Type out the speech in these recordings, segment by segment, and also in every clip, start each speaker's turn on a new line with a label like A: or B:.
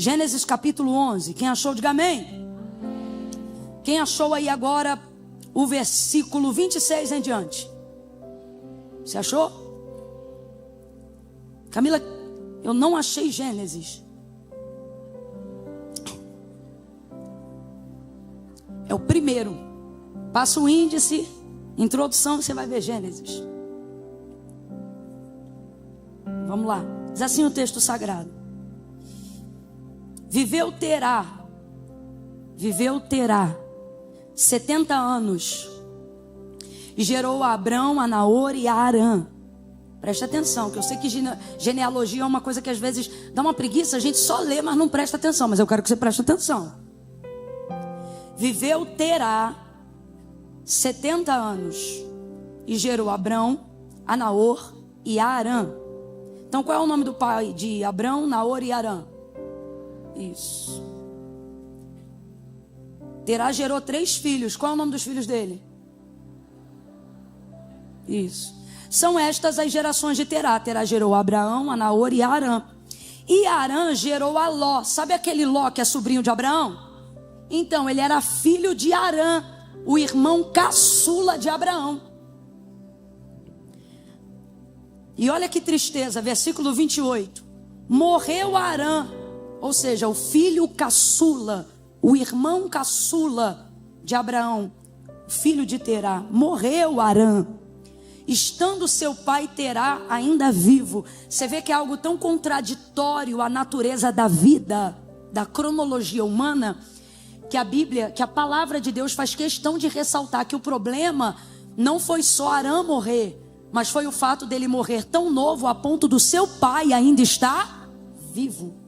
A: Gênesis capítulo 11. Quem achou, diga amém. Quem achou aí agora o versículo 26 em diante? Você achou? Camila, eu não achei Gênesis. É o primeiro. Passa o índice, introdução, você vai ver Gênesis. Vamos lá. Diz assim o texto sagrado. Viveu Terá 70 anos e gerou a Abrão, a Naor e a Arã. Presta atenção, que eu sei que genealogia é uma coisa que às vezes dá uma preguiça, a gente só lê, mas não presta atenção. Mas eu quero que você preste atenção. Viveu Terá 70 anos e gerou a Abrão, a Naor e a Arã. Então qual é o nome do pai de Abrão, Naor e Arã? Isso. Terá gerou 3 filhos. Qual é o nome dos filhos dele? Isso. São estas as gerações de Terá. Terá gerou a Abraão, a Naor e a Arã. E Arã gerou a Ló. Sabe aquele Ló que é sobrinho de Abraão? Então, ele era filho de Arã, o irmão caçula de Abraão. E olha que tristeza, versículo 28. Morreu Arã, ou seja, o filho caçula, o irmão caçula de Abraão, filho de Terá. Morreu Arã, estando seu pai Terá ainda vivo. Você vê que é algo tão contraditório à natureza da vida, da cronologia humana, que a Bíblia, que a palavra de Deus faz questão de ressaltar que o problema não foi só Arã morrer, mas foi o fato dele morrer tão novo a ponto do seu pai ainda estar vivo.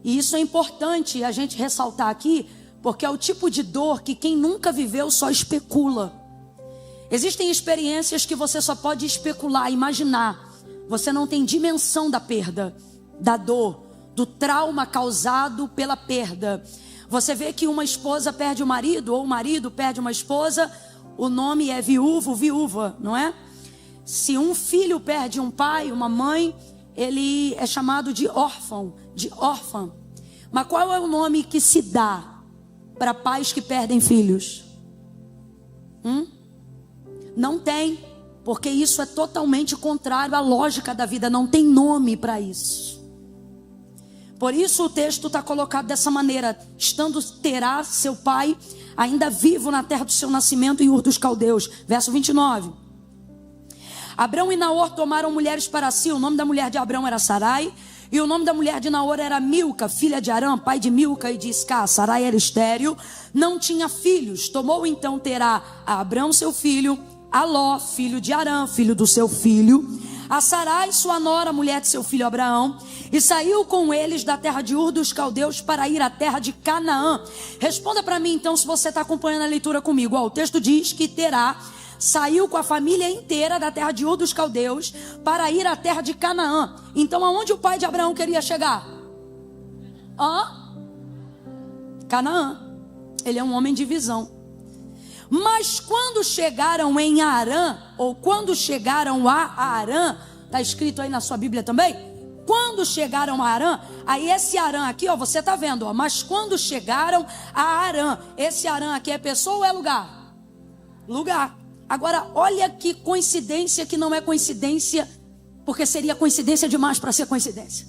A: E isso é importante a gente ressaltar aqui, porque é o tipo de dor que quem nunca viveu só especula. Existem experiências que você só pode especular, imaginar. Você não tem dimensão da perda, da dor, do trauma causado pela perda. Você vê que uma esposa perde o marido, ou o marido perde uma esposa, o nome é viúvo, viúva, não é? Se um filho perde um pai, uma mãe, ele é chamado de órfão, de órfã. Mas qual é o nome que se dá para pais que perdem filhos? Não tem, porque isso é totalmente contrário à lógica da vida, não tem nome para isso. Por isso o texto está colocado dessa maneira: estando Terá, seu pai, ainda vivo na terra do seu nascimento em Ur dos Caldeus. Verso 29. Abrão e Naor tomaram mulheres para si. O nome da mulher de Abrão era Sarai, e o nome da mulher de Naor era Milca, filha de Arã, pai de Milca e de Iscá. Sarai era estéril, não tinha filhos. Tomou então Terá a Abrão seu filho, a Ló, filho de Arã, filho do seu filho, a Sarai, sua nora, mulher de seu filho Abraão, e saiu com eles da terra de Ur dos Caldeus para ir à terra de Canaã. Responda para mim então se você está acompanhando a leitura comigo. O texto diz que Terá saiu com a família inteira da terra de Ur dos Caldeus para ir à terra de Canaã. Então aonde o pai de Abraão queria chegar? Canaã. Ele é um homem de visão. Mas quando chegaram em Arã, ou quando chegaram a Arã, está escrito aí na sua Bíblia também? Quando chegaram a Arã, aí esse Arã aqui, você está vendo, mas quando chegaram a Arã, esse Arã aqui é pessoa ou é lugar? Lugar. Agora, olha que coincidência que não é coincidência, porque seria coincidência demais para ser coincidência.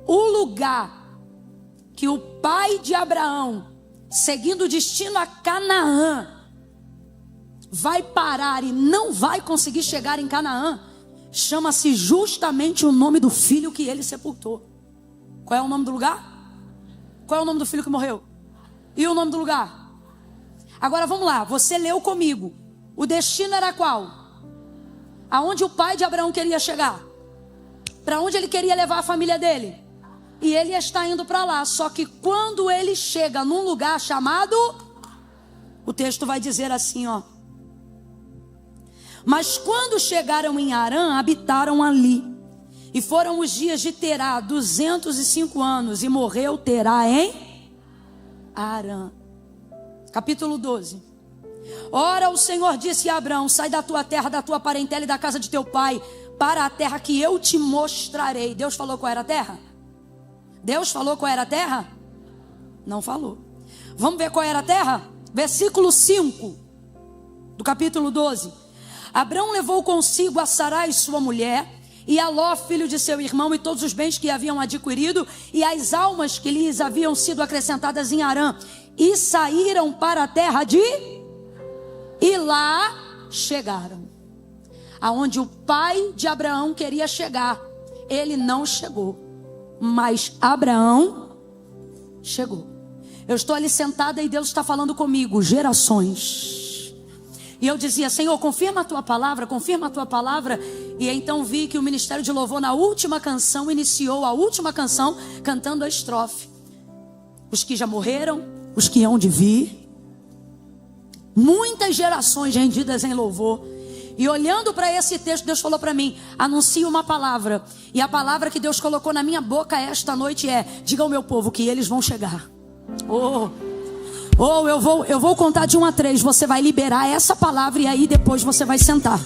A: O lugar que o pai de Abraão, seguindo o destino a Canaã, vai parar e não vai conseguir chegar em Canaã, chama-se justamente o nome do filho que ele sepultou. Qual é o nome do lugar? Qual é o nome do filho que morreu? E o nome do lugar? Agora vamos lá, você leu comigo. O destino era qual? Aonde o pai de Abraão queria chegar? Para onde ele queria levar a família dele? E ele está indo para lá. Só que quando ele chega num lugar chamado, o texto vai dizer assim, mas quando chegaram em Arã, habitaram ali. E foram os dias de Terá, 205 anos. E morreu Terá em Arã. Capítulo 12. Ora, o Senhor disse a Abrão: sai da tua terra, da tua parentela e da casa de teu pai, para a terra que eu te mostrarei. Deus falou qual era a terra? Deus falou qual era a terra? Não falou. Vamos ver qual era a terra? Versículo 5 do capítulo 12. Abrão levou consigo a Sarai, sua mulher, e a Ló, filho de seu irmão, e todos os bens que haviam adquirido, e as almas que lhes haviam sido acrescentadas em Harã, e saíram para a terra de... E lá chegaram. Aonde o pai de Abraão queria chegar, ele não chegou, mas Abraão chegou. Eu estou ali sentada e Deus está falando comigo, gerações. E eu dizia, Senhor, confirma a tua palavra, confirma a tua palavra. E então vi que o Ministério de Louvor, na última canção, iniciou a última canção cantando a estrofe. Os que já morreram, os que hão de vir. Muitas gerações rendidas em louvor. E olhando para esse texto, Deus falou para mim, anuncie uma palavra. E a palavra que Deus colocou na minha boca esta noite é, diga ao meu povo que eles vão chegar. Eu vou contar de 1 a 3. Você vai liberar essa palavra e aí depois você vai sentar.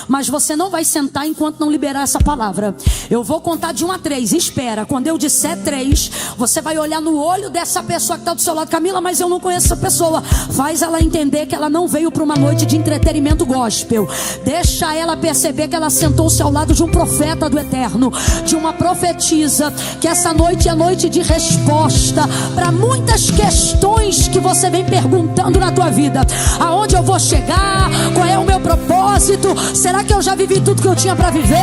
A: Mas você não vai sentar enquanto não liberar essa palavra. Eu vou contar de 1 a 3. Espera, quando eu disser 3, você vai olhar no olho dessa pessoa que está do seu lado. Camila, mas eu não conheço essa pessoa. Faz ela entender que ela não veio para uma noite de entretenimento gospel. Deixa ela perceber que ela sentou-se ao lado de um profeta do eterno, de uma profetisa. Que essa noite é noite de resposta para muitas questões que você vem perguntando na tua vida. Aonde eu vou chegar? Qual é o meu propósito? Será que eu já vivi tudo que eu tinha para viver?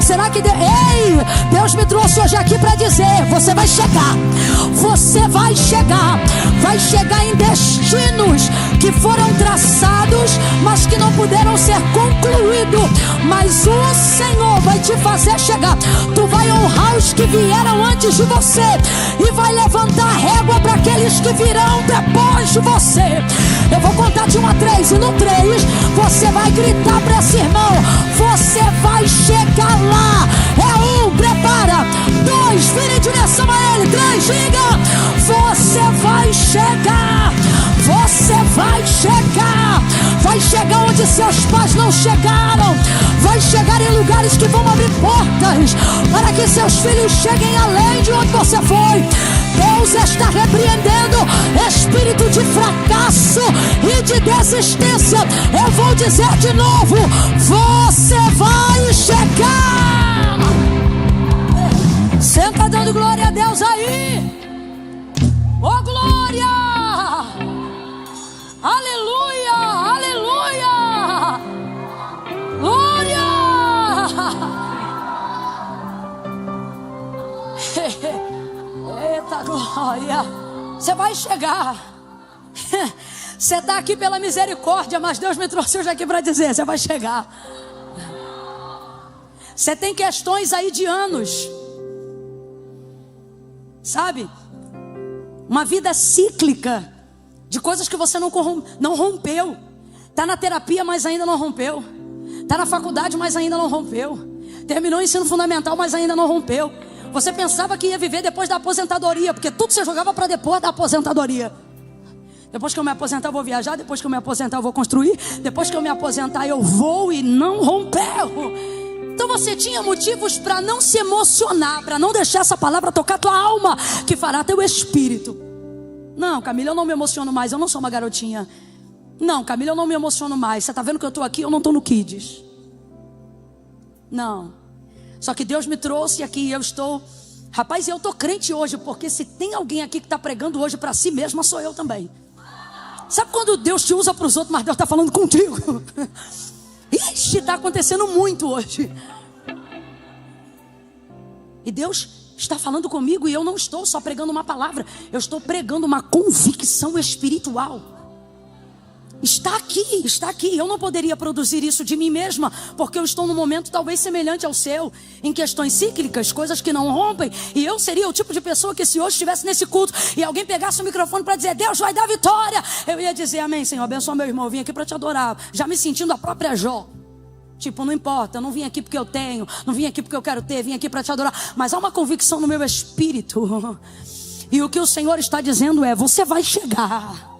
A: Será que... Ei, Deus me trouxe hoje aqui para dizer, você vai chegar. Você vai chegar. Vai chegar em destinos que foram traçados, mas que não puderam ser concluídos. Mas o Senhor vai te fazer chegar. Tu vai honrar os que vieram antes de você e vai levantar a régua para aqueles que virão depois de você. Eu vou contar de 1 a 3 e no 3 você vai gritar para esse irmão, você vai chegar lá. É 1, prepara. 2, vira em direção a ele. 3, diga, você vai chegar. Você vai chegar. Vai chegar onde seus pais não chegaram. Vai chegar em lugares que vão abrir portas para que seus filhos cheguem além de onde você foi. Deus está repreendendo espírito de fracasso e de desistência. Eu vou dizer de novo, você vai chegar. Senta dando glória a Deus aí. Oh, glória! Aleluia! Aleluia! Glória! Eita glória! Você vai chegar. Você está aqui pela misericórdia, mas Deus me trouxe hoje aqui para dizer, você vai chegar. Você tem questões aí de anos, sabe? Uma vida cíclica de coisas que você não rompeu. Está na terapia, mas ainda não rompeu. Está na faculdade, mas ainda não rompeu. Terminou o ensino fundamental, mas ainda não rompeu. Você pensava que ia viver depois da aposentadoria, porque tudo você jogava para depois da aposentadoria. Depois que eu me aposentar eu vou viajar, depois que eu me aposentar eu vou construir, depois que eu me aposentar eu vou, e não rompeu. Então você tinha motivos para não se emocionar, para não deixar essa palavra tocar tua alma, que fará teu espírito. Não, Camila, eu não me emociono mais, eu não sou uma garotinha. Não, Camila, eu não me emociono mais. Você está vendo que eu estou aqui, eu não estou no Kids. Não. Só que Deus me trouxe aqui e eu estou... Rapaz, eu estou crente hoje, porque se tem alguém aqui que está pregando hoje para si mesma, sou eu também. Sabe quando Deus te usa para os outros, mas Deus está falando contigo? Ixi, está acontecendo muito hoje. E Deus está falando comigo e eu não estou só pregando uma palavra, eu estou pregando uma convicção espiritual. Está aqui. Eu não poderia produzir isso de mim mesma, porque eu estou num momento talvez semelhante ao seu, em questões cíclicas, coisas que não rompem. E eu seria o tipo de pessoa que, se hoje estivesse nesse culto e alguém pegasse o microfone para dizer, Deus vai dar vitória, eu ia dizer, amém, Senhor, abençoa meu irmão, eu vim aqui para te adorar, já me sentindo a própria Jó. Tipo, não importa, eu não vim aqui porque eu tenho, não vim aqui porque eu quero ter, vim aqui para te adorar. Mas há uma convicção no meu espírito. E o que o Senhor está dizendo é, você vai chegar.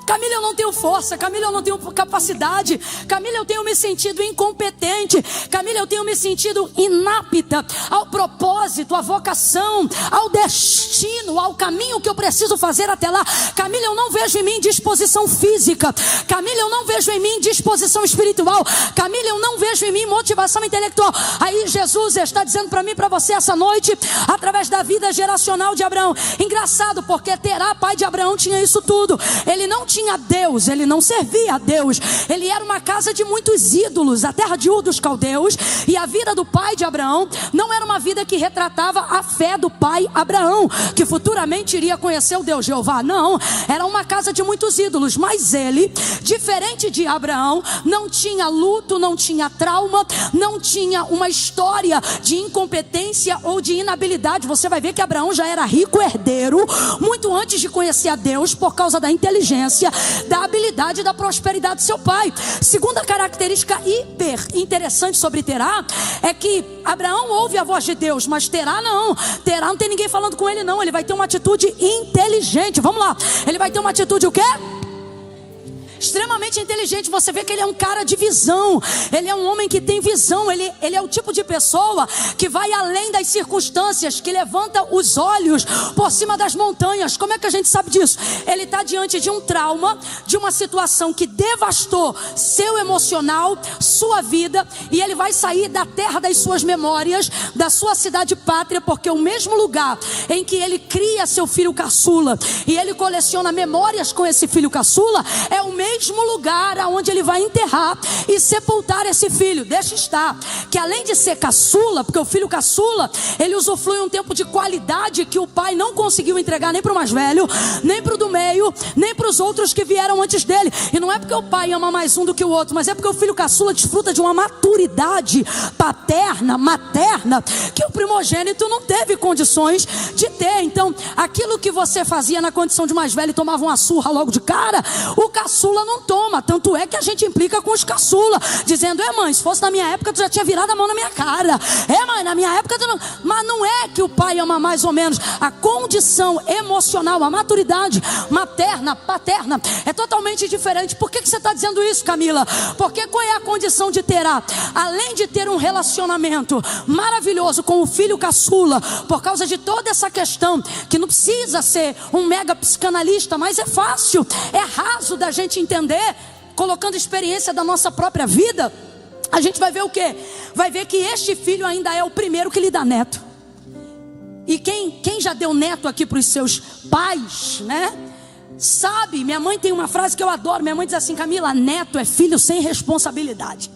A: Camila, eu não tenho força. Camila, eu não tenho capacidade. Camila, eu tenho me sentido incompetente. Camila, eu tenho me sentido inapta ao propósito, à vocação, ao destino, ao caminho que eu preciso fazer até lá. Camila, eu não vejo em mim disposição física. Camila, eu não vejo em mim disposição espiritual. Camila, eu não vejo em mim motivação intelectual. Aí Jesus está dizendo para mim e para você essa noite, através da vida geracional de Abraão. Engraçado, porque Terá, pai de Abraão, tinha isso tudo. Ele não tinha Deus, ele não servia a Deus. Ele era uma casa de muitos ídolos, a terra de Ur dos caldeus. E a vida do pai de Abraão não era uma vida que retratava a fé do pai Abraão, que futuramente iria conhecer o Deus Jeová. Não, era uma casa de muitos ídolos. Mas ele, diferente de Abraão, não tinha luto, não tinha trauma, não tinha uma história de incompetência ou de inabilidade. Você vai ver que Abraão já era rico, herdeiro, muito antes de conhecer a Deus, por causa da inteligência, da habilidade e da prosperidade de seu pai. Segunda característica hiper interessante sobre Terá é que Abraão ouve a voz de Deus, mas Terá não. Terá não tem ninguém falando com ele não. Ele vai ter uma atitude inteligente. Vamos lá. Ele vai ter uma atitude o quê? Extremamente inteligente. Você vê que ele é um cara de visão. Ele é um homem que tem visão. Ele é o tipo de pessoa que vai além das circunstâncias, que levanta os olhos por cima das montanhas. Como é que a gente sabe disso? Ele está diante de um trauma, de uma situação que devastou seu emocional, sua vida, e ele vai sair da terra das suas memórias, da sua cidade pátria, porque o mesmo lugar em que ele cria seu filho caçula e ele coleciona memórias com esse filho caçula, é o mesmo lugar aonde ele vai enterrar e sepultar esse filho. Deixa estar que além de ser caçula, porque o filho caçula, ele usufrui um tempo de qualidade que o pai não conseguiu entregar nem para o mais velho, nem para o do meio, nem para os outros que vieram antes dele. E não é porque o pai ama mais um do que o outro, mas é porque o filho caçula desfruta de uma maturidade paterna, materna, que o primogênito não teve condições de ter. Então, aquilo que você fazia na condição de mais velho e tomava uma surra logo de cara, o caçula não toma. Tanto é que a gente implica com os caçula, dizendo: mãe, se fosse na minha época tu já tinha virado a mão na minha cara. Mãe, na minha época tu não... Mas não é que o pai ama mais ou menos. A condição emocional, a maturidade materna, paterna é totalmente diferente. Por que você está dizendo isso, Camila? Porque qual é a condição de Terá? Além de ter um relacionamento maravilhoso com o filho caçula, por causa de toda essa questão, que não precisa ser um mega psicanalista, mas é fácil, é raso da gente entender, colocando experiência da nossa própria vida, a gente vai ver o quê? Vai ver que este filho ainda é o primeiro que lhe dá neto. E quem já deu neto aqui para os seus pais, né? Sabe, minha mãe tem uma frase que eu adoro. Minha mãe diz assim: Camila, neto é filho sem responsabilidade.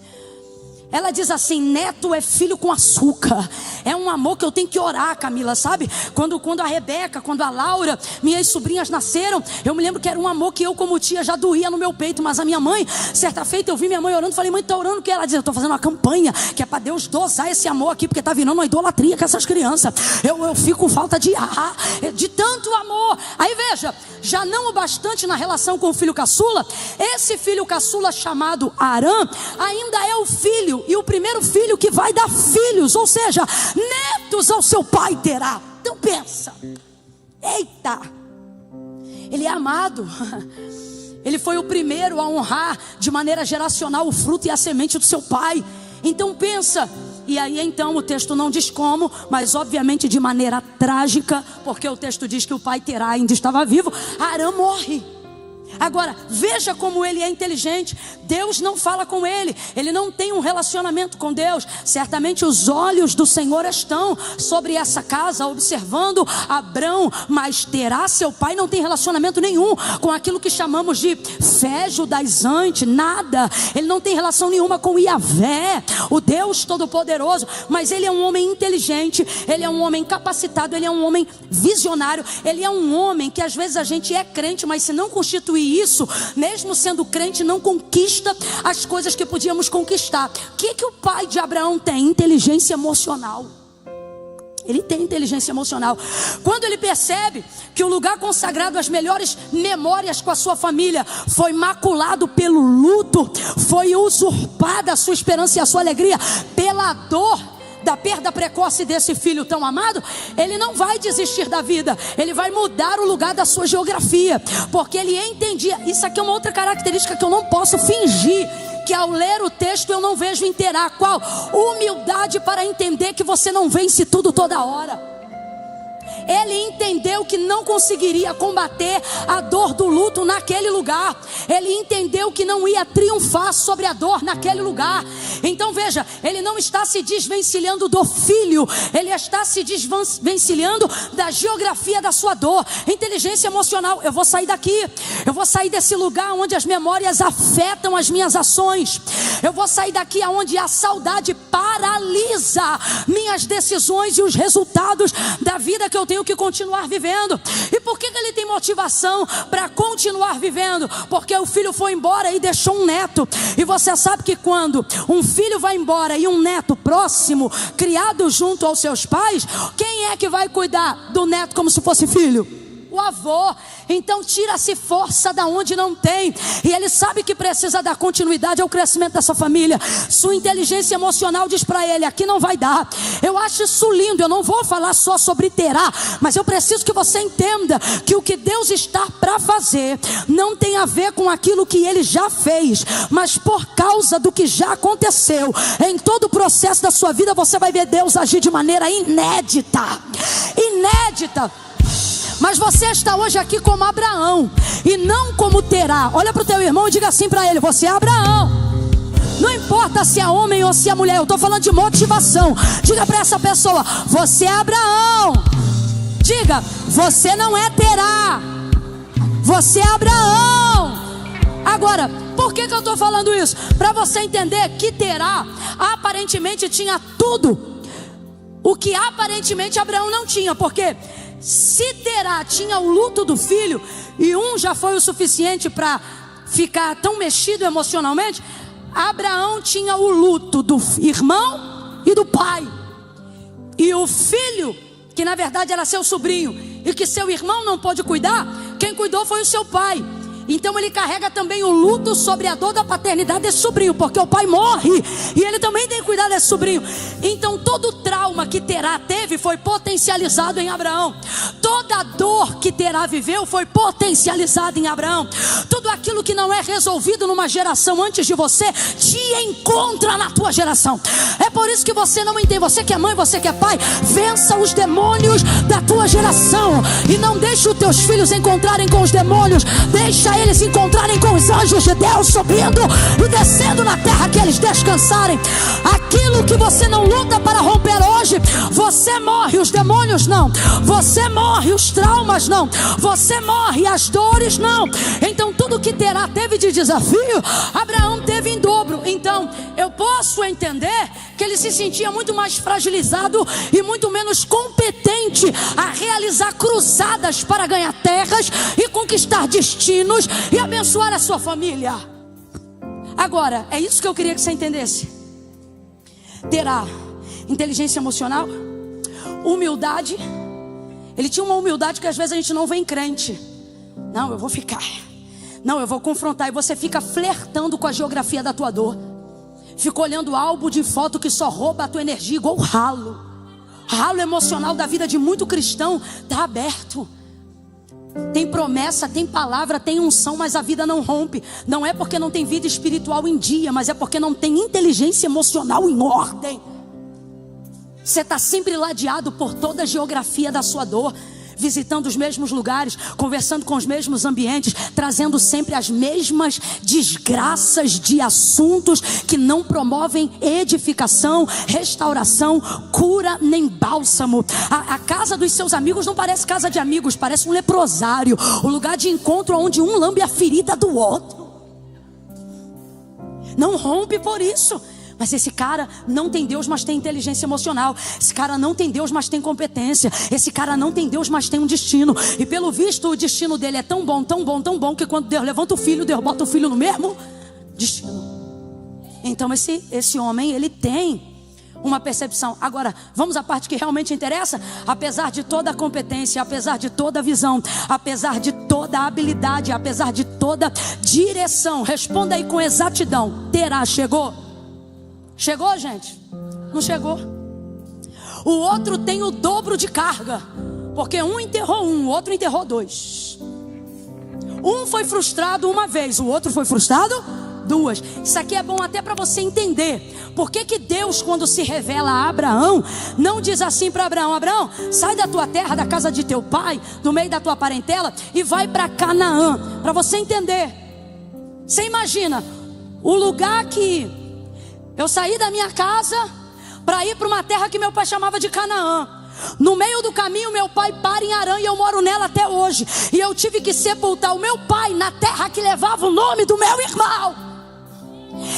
A: Ela diz assim: neto é filho com açúcar. É um amor que eu tenho que orar, Camila, sabe? Quando a Rebeca, quando a Laura, minhas sobrinhas nasceram, eu me lembro que era um amor que eu como tia já doía no meu peito. Mas a minha mãe, certa feita eu vi minha mãe orando, falei: mãe, tá orando o que? Ela diz: eu estou fazendo uma campanha que é para Deus dosar esse amor aqui, porque tá virando uma idolatria com essas crianças. Eu fico com falta de ar, de tanto amor. Aí veja, já não o bastante na relação com o filho caçula, esse filho caçula chamado Arã ainda é o filho, e o primeiro filho que vai dar filhos, ou seja, netos ao seu pai Terá. Então pensa, eita, ele é amado. Ele foi o primeiro a honrar de maneira geracional o fruto e a semente do seu pai. Então pensa. E aí então o texto não diz como, mas obviamente de maneira trágica, porque o texto diz que o pai Terá ainda estava vivo. Arã morre. Agora, veja como ele é inteligente. Deus não fala com ele, ele não tem um relacionamento com Deus. Certamente os olhos do Senhor estão sobre essa casa, observando Abrão, mas Terá, seu pai, não tem relacionamento nenhum com aquilo que chamamos de fé judaizante, nada. Ele não tem relação nenhuma com Iavé, o Deus Todo-Poderoso. Mas ele é um homem inteligente, ele é um homem capacitado, ele é um homem visionário, ele é um homem que às vezes a gente é crente, mas se não constituir isso, mesmo sendo crente, não conquista as coisas que podíamos conquistar. O que o pai de Abraão tem? Inteligência emocional. Ele tem inteligência emocional. Quando ele percebe que o lugar consagrado às melhores memórias com a sua família foi maculado pelo luto, foi usurpada a sua esperança e a sua alegria pela dor da perda precoce desse filho tão amado, ele não vai desistir da vida, ele vai mudar o lugar da sua geografia, porque ele entendia. Isso aqui é uma outra característica que eu não posso fingir, que ao ler o texto eu não vejo inteirar. Qual? Humildade para entender que você não vence tudo toda hora. Ele entendeu que não conseguiria combater a dor do luto naquele lugar. Ele entendeu que não ia triunfar sobre a dor naquele lugar. Então veja, ele não está se desvencilhando do filho, ele está se desvencilhando da geografia da sua dor. Inteligência emocional: eu vou sair daqui, eu vou sair desse lugar onde as memórias afetam as minhas ações. Eu vou sair daqui onde a saudade paralisa minhas decisões e os resultados da vida que eu tenho que continuar vivendo. E por que ele tem motivação para continuar vivendo? Porque o filho foi embora e deixou um neto. E você sabe que quando um filho vai embora e um neto próximo, criado junto aos seus pais, quem é que vai cuidar do neto como se fosse filho? O avô. Então tira-se força da onde não tem, e ele sabe que precisa dar continuidade ao crescimento dessa família. Sua inteligência emocional diz para ele: aqui não vai dar. Eu acho isso lindo. Eu não vou falar só sobre terá, mas eu preciso que você entenda que o que Deus está para fazer não tem a ver com aquilo que ele já fez, mas por causa do que já aconteceu. Em todo o processo da sua vida você vai ver Deus agir de maneira inédita. Mas você está hoje aqui como Abraão e não como Terá. Olha para o teu irmão e diga assim para ele: você é Abraão. Não importa se é homem ou se é mulher, eu estou falando de motivação. Diga para essa pessoa: você é Abraão. Diga: você não é Terá, você é Abraão. Agora, por que eu estou falando isso? Para você entender que Terá aparentemente tinha tudo o que aparentemente Abraão não tinha. Porque se Terá tinha o luto do filho, e um já foi o suficiente para ficar tão mexido emocionalmente, Abraão tinha o luto do irmão e do pai. E o filho, que na verdade era seu sobrinho, e que seu irmão não pôde cuidar, quem cuidou foi o seu pai. Então ele carrega também o luto sobre a dor da paternidade desse sobrinho, porque o pai morre e ele também tem que cuidar desse sobrinho. Então todo o trauma que Terá teve foi potencializado em Abraão. Toda a dor que Terá viveu foi potencializada em Abraão. Tudo aquilo que não é resolvido numa geração antes de você te encontra na tua geração. É por isso que você não entende. Você que é mãe, você que é pai, vença os demônios da tua geração e não deixe os teus filhos encontrarem com os demônios. Deixa eles se encontrarem com os anjos de Deus subindo e descendo na terra, que eles descansarem. Aquilo que você não luta para romper hoje, você morre. Os demônios não, você morre. Os traumas não, você morre. As dores não. Então tudo que Terá teve de desafio, Abraão teve em dobro. Então eu posso entender que ele se sentia muito mais fragilizado e muito menos competente a realizar cruzadas para ganhar terras e conquistar destinos e abençoar a sua família. Agora, é isso que eu queria que você entendesse. Terá inteligência emocional, humildade. Ele tinha uma humildade que às vezes a gente não vê em crente. Não, eu vou ficar. Não, eu vou confrontar. E você fica flertando com a geografia da tua dor. Fica olhando álbum de foto que só rouba a tua energia, igual ralo. Ralo emocional da vida de muito cristão está aberto. Tem promessa, tem palavra, tem unção, mas a vida não rompe. Não é porque não tem vida espiritual em dia, mas é porque não tem inteligência emocional em ordem. Você está sempre ladeado por toda a geografia da sua dor, visitando os mesmos lugares, conversando com os mesmos ambientes, trazendo sempre as mesmas desgraças de assuntos que não promovem edificação, restauração, cura nem bálsamo. A casa dos seus amigos não parece casa de amigos, parece um leprosário, o lugar de encontro onde um lambe a ferida do outro. Não rompe por isso. Mas esse cara não tem Deus, mas tem inteligência emocional. Esse cara não tem Deus, mas tem competência. Esse cara não tem Deus, mas tem um destino. E pelo visto o destino dele é tão bom, tão bom, tão bom, que quando Deus levanta o filho, Deus bota o filho no mesmo destino. Então esse homem, ele tem uma percepção. Agora, vamos à parte que realmente interessa. Apesar de toda a competência, apesar de toda a visão, apesar de toda a habilidade, apesar de toda direção, responda aí com exatidão: Terá chegou? Chegou, gente? Não chegou. o outro tem o dobro de carga, porque um enterrou um, o outro enterrou dois. Um foi frustrado uma vez, o outro foi frustrado duas. Isso aqui é bom até para você entender por que Deus, quando se revela a Abraão, não diz assim para Abraão: Abraão, sai da tua terra, da casa de teu pai, do meio da tua parentela, e vai para Canaã. Para você entender. Você imagina o lugar que eu saí da minha casa para ir para uma terra que meu pai chamava de Canaã. No meio do caminho meu pai para em Harã, e eu moro nela até hoje. E eu tive que sepultar o meu pai na terra que levava o nome do meu irmão.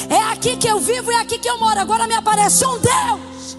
A: É aqui que eu vivo e é aqui que eu moro. Agora me aparece um Deus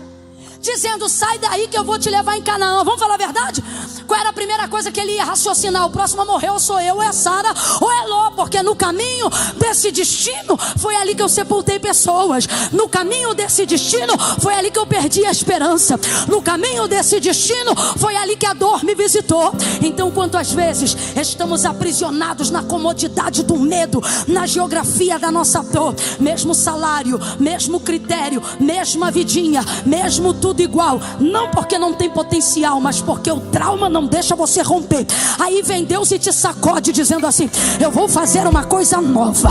A: dizendo: sai daí que eu vou te levar em Canaã. Vamos falar a verdade? Qual era a primeira coisa que ele ia raciocinar? O próximo a morrer ou sou eu, ou é Sara, ou é Ló. Porque no caminho desse destino foi ali que eu sepultei pessoas. No caminho desse destino foi ali que eu perdi a esperança. No caminho desse destino foi ali que a dor me visitou. Então, quantas vezes estamos aprisionados na comodidade do medo, na geografia da nossa dor? Mesmo salário, mesmo critério, mesma vidinha, mesmo tudo igual. Não porque não tem potencial, mas porque o trauma não deixa você romper. Aí vem Deus e te sacode dizendo assim: eu vou fazer uma coisa nova.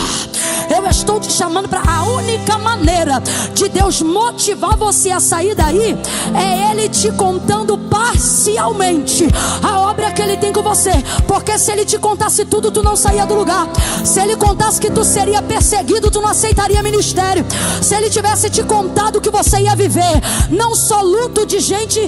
A: Eu estou te chamando para a única maneira de Deus motivar você a sair daí, é Ele te contando parcialmente a obra que Ele tem com você. Porque se Ele te contasse tudo, tu não saía do lugar. Se Ele contasse que tu seria perseguido, tu não aceitaria ministério. Se Ele tivesse te contado que você ia viver não só luto de gente,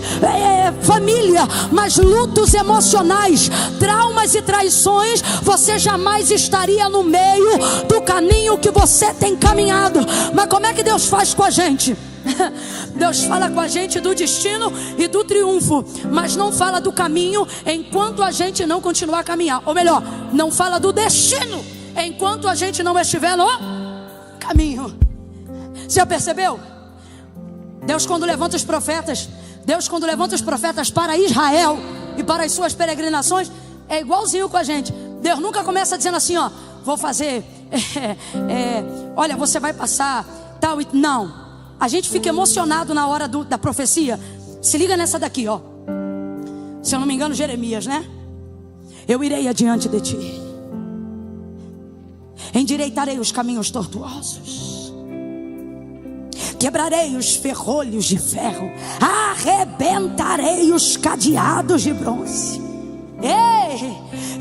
A: família, mas lutos emocionais, traumas e traições, você jamais estaria no meio do caminho que você tem caminhado. Mas como é que Deus faz com a gente? Deus fala com a gente do destino e do triunfo, mas não fala do caminho enquanto a gente não continuar a caminhar. Ou melhor, não fala do destino enquanto a gente não estiver no caminho. Você já percebeu? Deus quando levanta os profetas para Israel e para as suas peregrinações, é igualzinho com a gente. Deus nunca começa dizendo assim: ó, vou fazer olha, você vai passar tal e não. A gente fica emocionado na hora da profecia. Se liga nessa daqui, ó. Se eu não me engano, Jeremias, né? Eu irei adiante de ti, endireitarei os caminhos tortuosos, quebrarei os ferrolhos de ferro, arrebentarei os cadeados de bronze. Ei,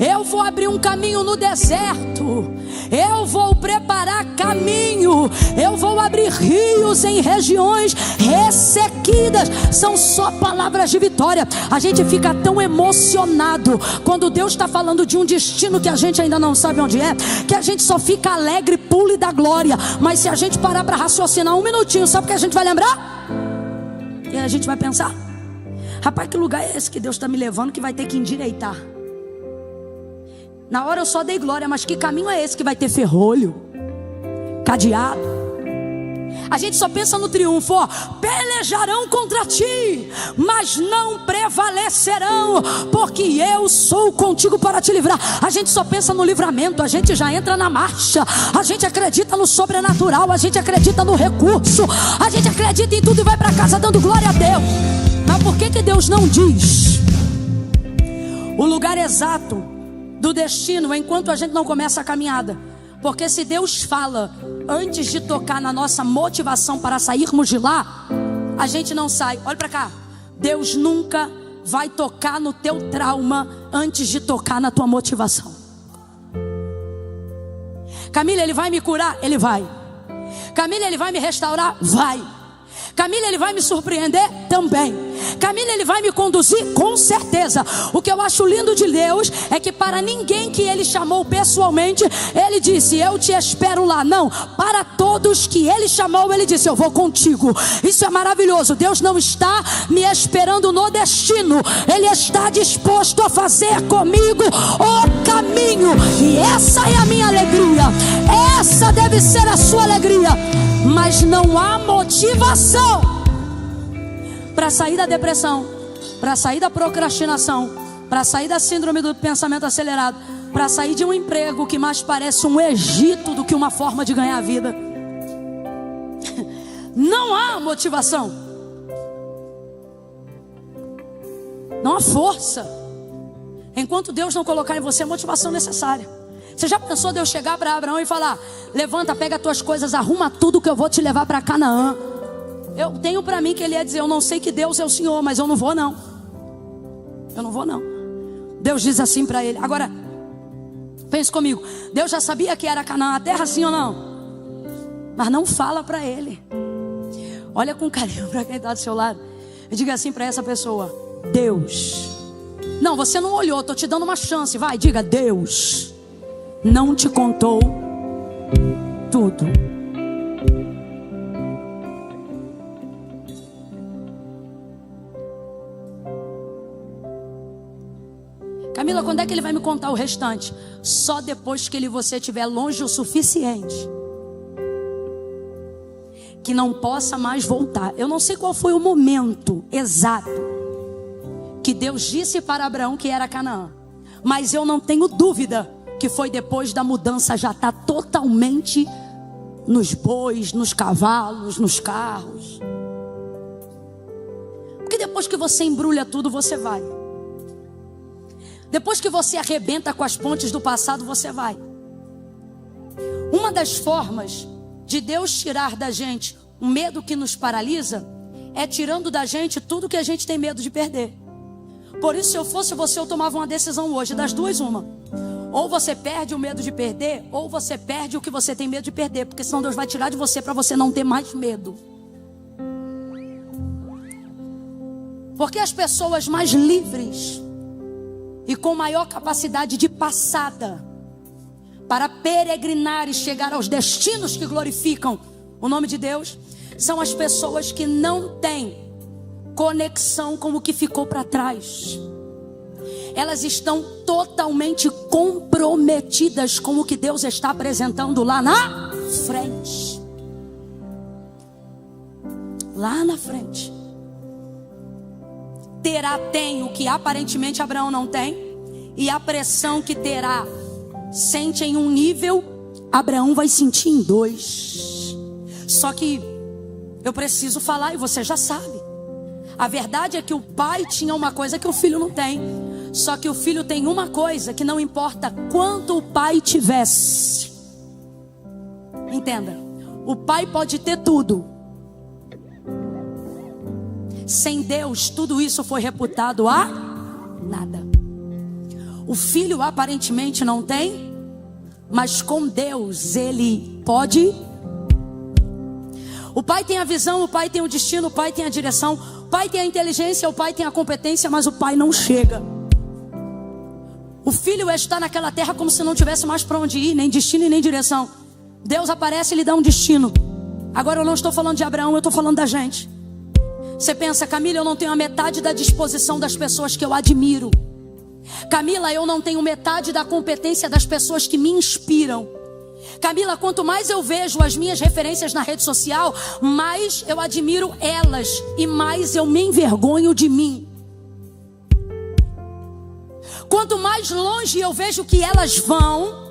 A: eu vou abrir um caminho no deserto, eu vou preparar caminho, eu vou abrir rios em regiões ressequidas. São só palavras de vitória. A gente fica tão emocionado quando Deus está falando de um destino que a gente ainda não sabe onde é, que a gente só fica alegre, pula e dá glória. Mas se a gente parar para raciocinar um minutinho, sabe o que a gente vai lembrar? E a gente vai pensar: rapaz, que lugar é esse que Deus está me levando que vai ter que endireitar? Na hora eu só dei glória, mas que caminho é esse que vai ter ferrolho, cadeado? A gente só pensa no triunfo, ó. Pelejarão contra ti, mas não prevalecerão, porque eu sou contigo para te livrar. A gente só pensa no livramento, a gente já entra na marcha. A gente acredita no sobrenatural, a gente acredita no recurso, a gente acredita em tudo e vai para casa dando glória a Deus. Mas por que Deus não diz o lugar exato do destino enquanto a gente não começa a caminhada? Porque se Deus fala antes de tocar na nossa motivação para sairmos de lá, a gente não sai. Olha para cá. Deus nunca vai tocar no teu trauma antes de tocar na tua motivação. Camila, Ele vai me curar? Ele vai. Camila, Ele vai me restaurar? Vai. Camila, Ele vai me surpreender? Também. Camila, Ele vai me conduzir? Com certeza. O que eu acho lindo de Deus é que para ninguém que Ele chamou pessoalmente, Ele disse: eu te espero lá. Não, para todos que Ele chamou, Ele disse: eu vou contigo. Isso é maravilhoso. Deus não está me esperando no destino, Ele está disposto a fazer comigo o caminho. E essa é a minha alegria, essa deve ser a sua alegria. Mas não há motivação para sair da depressão, para sair da procrastinação, para sair da síndrome do pensamento acelerado, para sair de um emprego que mais parece um Egito do que uma forma de ganhar a vida. Não há motivação. Dá uma força. Enquanto Deus não colocar em você a motivação necessária. Você já pensou Deus chegar para Abraão e falar: levanta, pega as tuas coisas, arruma tudo que eu vou te levar para Canaã? Eu tenho para mim que ele ia dizer: eu não sei que Deus é o Senhor, mas eu não vou não. Eu não vou não. Deus diz assim para ele. Agora, pense comigo. Deus já sabia que era Canaã a terra, sim ou não? Mas não fala para ele. Olha com carinho para quem está do seu lado e diga assim para essa pessoa: Deus. Não, você não olhou, estou te dando uma chance. Vai, diga: Deus não te contou tudo. Camila, quando é que ele vai me contar o restante? Só depois que você estiver longe o suficiente que não possa mais voltar. Eu não sei qual foi o momento exato que Deus disse para Abraão que era Canaã, mas eu não tenho dúvida que foi depois da mudança já estar totalmente nos bois, nos cavalos, nos carros. Porque depois que você embrulha tudo, você vai. Depois que você arrebenta com as pontes do passado, você vai. Uma das formas de Deus tirar da gente o medo que nos paralisa é tirando da gente tudo que a gente tem medo de perder. Por isso, se eu fosse você, eu tomava uma decisão hoje, das duas uma. Ou você perde o medo de perder, ou você perde o que você tem medo de perder, porque senão Deus vai tirar de você para você não ter mais medo. Porque as pessoas mais livres e com maior capacidade de passada para peregrinar e chegar aos destinos que glorificam o nome de Deus, são as pessoas que não têm conexão com o que ficou para trás. Elas estão totalmente comprometidas com o que Deus está apresentando lá na frente. Lá na frente. Terá tem o que aparentemente Abraão não tem, e a pressão que Terá sente em um nível, Abraão vai sentir em dois. Só que eu preciso falar e você já sabe. A verdade é que o pai tinha uma coisa que o filho não tem. Só que o filho tem uma coisa que não importa quanto o pai tivesse. Entenda. O pai pode ter tudo. Sem Deus, tudo isso foi reputado a nada. O filho aparentemente não tem, mas com Deus ele pode. O pai tem a visão, o pai tem o destino, o pai tem a direção, o pai tem a inteligência, o pai tem a competência, mas o pai não chega. O filho está naquela terra como se não tivesse mais para onde ir, nem destino e nem direção. Deus aparece e lhe dá um destino. Agora eu não estou falando de Abraão, eu estou falando da gente. Você pensa: Camila, eu não tenho a metade da disposição das pessoas que eu admiro. Camila, eu não tenho metade da competência das pessoas que me inspiram. Camila, quanto mais eu vejo as minhas referências na rede social, mais eu admiro elas e mais eu me envergonho de mim. Quanto mais longe eu vejo que elas vão,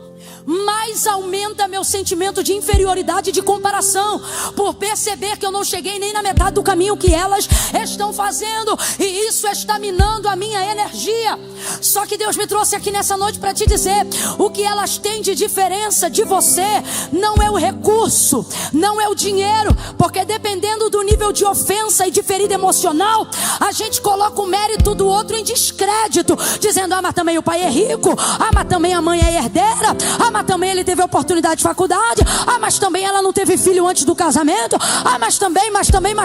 A: mais aumenta meu sentimento de inferioridade e de comparação, por perceber que eu não cheguei nem na metade do caminho que elas estão fazendo, e isso está minando a minha energia. Só que Deus me trouxe aqui nessa noite para te dizer: o que elas têm de diferença de você não é o recurso, não é o dinheiro, porque dependendo do nível de ofensa e de ferida emocional, a gente coloca o mérito do outro em descrédito, dizendo: ah, mas também o pai é rico, ah, mas também a mãe é herdeira, ah, mas também ele teve oportunidade de faculdade, ah, mas também ela não teve filho antes do casamento, ah, mas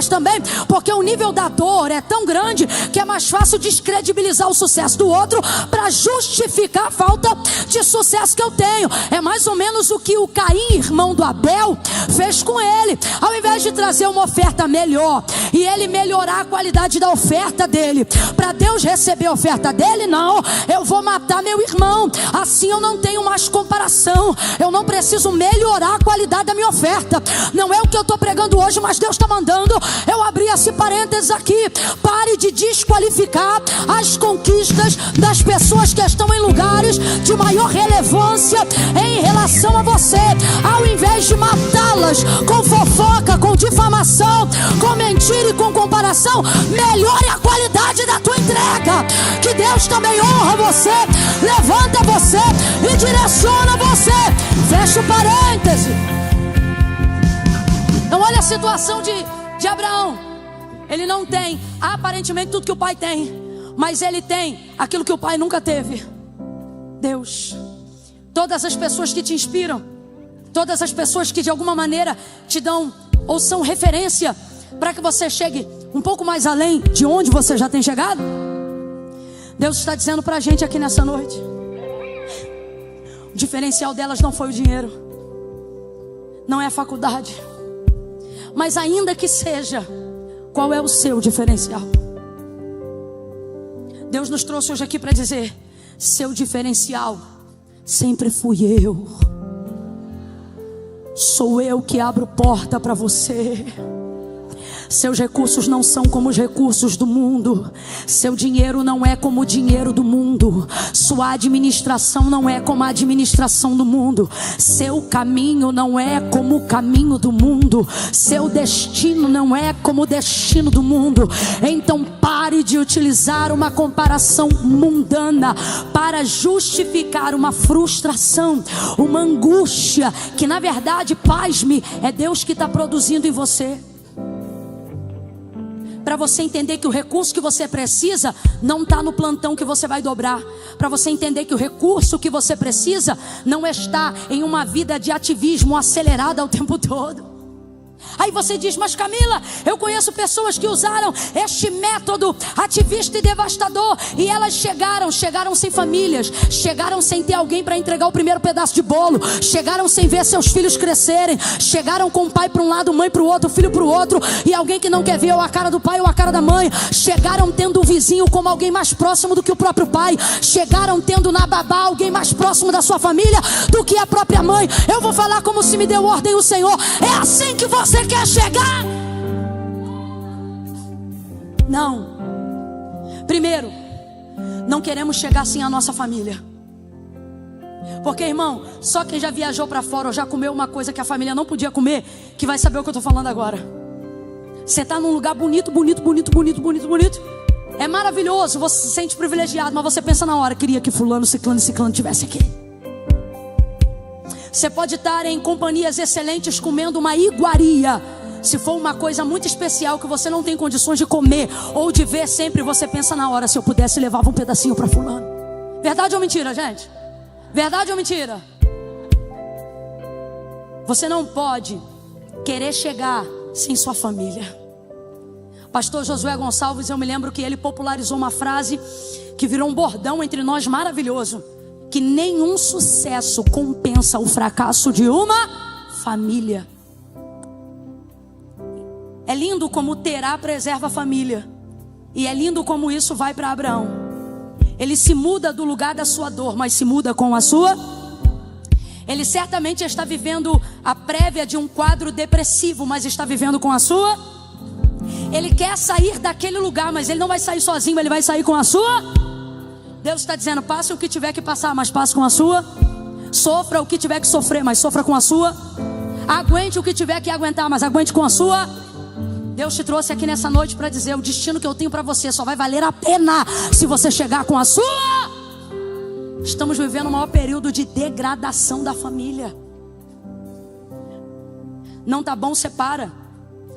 A: também, porque o nível da dor é tão grande que é mais fácil descredibilizar o sucesso do outro para justificar a falta de sucesso que eu tenho. É mais ou menos o que o Caim, irmão do Abel, fez com ele. Ao invés de trazer uma oferta melhor e ele melhorar a qualidade da oferta dele, para Deus receber a oferta dele, não, eu vou matar meu irmão, assim eu não tenho mais comparação, eu não preciso melhorar a qualidade da minha oferta. Não é o que eu estou pregando hoje, mas Deus está mandando eu abrir esse parênteses aqui. Pare de desqualificar as conquistas das pessoas que estão em lugares de maior relevância em relação a você. Ao invés de matá-las com fofoca, com difamação, com mentira e com comparação, melhore a qualidade da tua entrega. Que Deus também honra você, levanta você e direciona você. Fecha o parêntese. Então olha a situação de Abraão. Ele não tem aparentemente tudo que o pai tem, mas ele tem aquilo que o pai nunca teve: Deus. Todas as pessoas que te inspiram, todas as pessoas que de alguma maneira te dão ou são referência para que você chegue um pouco mais além de onde você já tem chegado, Deus está dizendo para a gente aqui nessa noite: o diferencial delas não foi o dinheiro, não é a faculdade, mas ainda que seja, qual é o seu diferencial? Deus nos trouxe hoje aqui para dizer: seu diferencial sempre fui eu. Sou eu que abro porta para você. Seus recursos não são como os recursos do mundo. Seu dinheiro não é como o dinheiro do mundo. Sua administração não é como a administração do mundo. Seu caminho não é como o caminho do mundo. Seu destino não é como o destino do mundo. Então pare de utilizar uma comparação mundana para justificar uma frustração, uma angústia que na verdade, pasme, é Deus que está produzindo em você. Para você entender que o recurso que você precisa não está no plantão que você vai dobrar. Para você entender que o recurso que você precisa não está em uma vida de ativismo acelerada o tempo todo. Aí você diz: mas Camila, eu conheço pessoas que usaram este método ativista e devastador, e elas chegaram sem famílias, chegaram sem ter alguém para entregar o primeiro pedaço de bolo, chegaram sem ver seus filhos crescerem, chegaram com o pai para um lado, mãe para o outro, filho para o outro, e alguém que não quer ver ou a cara do pai ou a cara da mãe, chegaram tendo um vizinho como alguém mais próximo do que o próprio pai, chegaram tendo na babá alguém mais próximo da sua família do que a própria mãe. Eu vou falar como se me deu ordem o Senhor: é assim que você quer chegar? Não. Primeiro, não queremos chegar sem a nossa família. Porque, irmão, só quem já viajou para fora ou já comeu uma coisa que a família não podia comer, que vai saber o que eu estou falando agora. Você está num lugar bonito. É maravilhoso, você se sente privilegiado, mas você pensa na hora: queria que fulano, ciclano e ciclano estivesse aqui. Você pode estar em companhias excelentes comendo uma iguaria. Se for uma coisa muito especial que você não tem condições de comer ou de ver sempre, você pensa na hora: se eu pudesse, levava um pedacinho para fulano. Verdade ou mentira, gente? Verdade ou mentira? Você não pode querer chegar sem sua família. Pastor Josué Gonçalves, eu me lembro que ele popularizou uma frase que virou um bordão entre nós maravilhoso: que nenhum sucesso compensa o fracasso de uma família. É lindo como Terá preserva a família, e é lindo como isso vai para Abraão. Ele se muda do lugar da sua dor, mas se muda com a sua. Ele certamente está vivendo a prévia de um quadro depressivo, mas está vivendo com a sua. Ele quer sair daquele lugar, mas ele não vai sair sozinho, ele vai sair com a sua. Deus está dizendo: passe o que tiver que passar, mas passe com a sua. Sofra o que tiver que sofrer, mas sofra com a sua. Aguente o que tiver que aguentar, mas aguente com a sua. Deus te trouxe aqui nessa noite para dizer: o destino que eu tenho para você só vai valer a pena se você chegar com a sua. Estamos vivendo o maior período de degradação da família. Não tá bom, separa.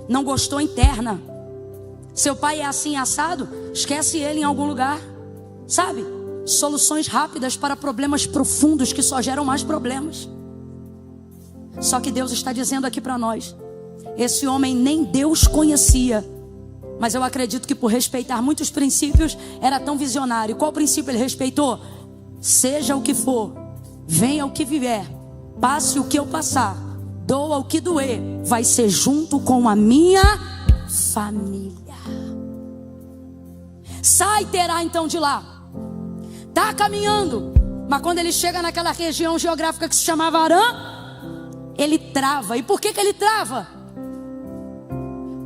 A: Não gostou, interna. Seu pai é assim assado, esquece ele em algum lugar. Sabe? Soluções rápidas para problemas profundos que só geram mais problemas. Só que Deus está dizendo aqui para nós: esse homem nem Deus conhecia, mas eu acredito que por respeitar muitos princípios era tão visionário. Qual princípio ele respeitou? Seja o que for, venha o que vier, passe o que eu passar, doa o que doer, vai ser junto com a minha família. Sai, Terá, então de lá. Está caminhando, mas quando ele chega naquela região geográfica que se chamava Harã, ele trava. E por que ele trava?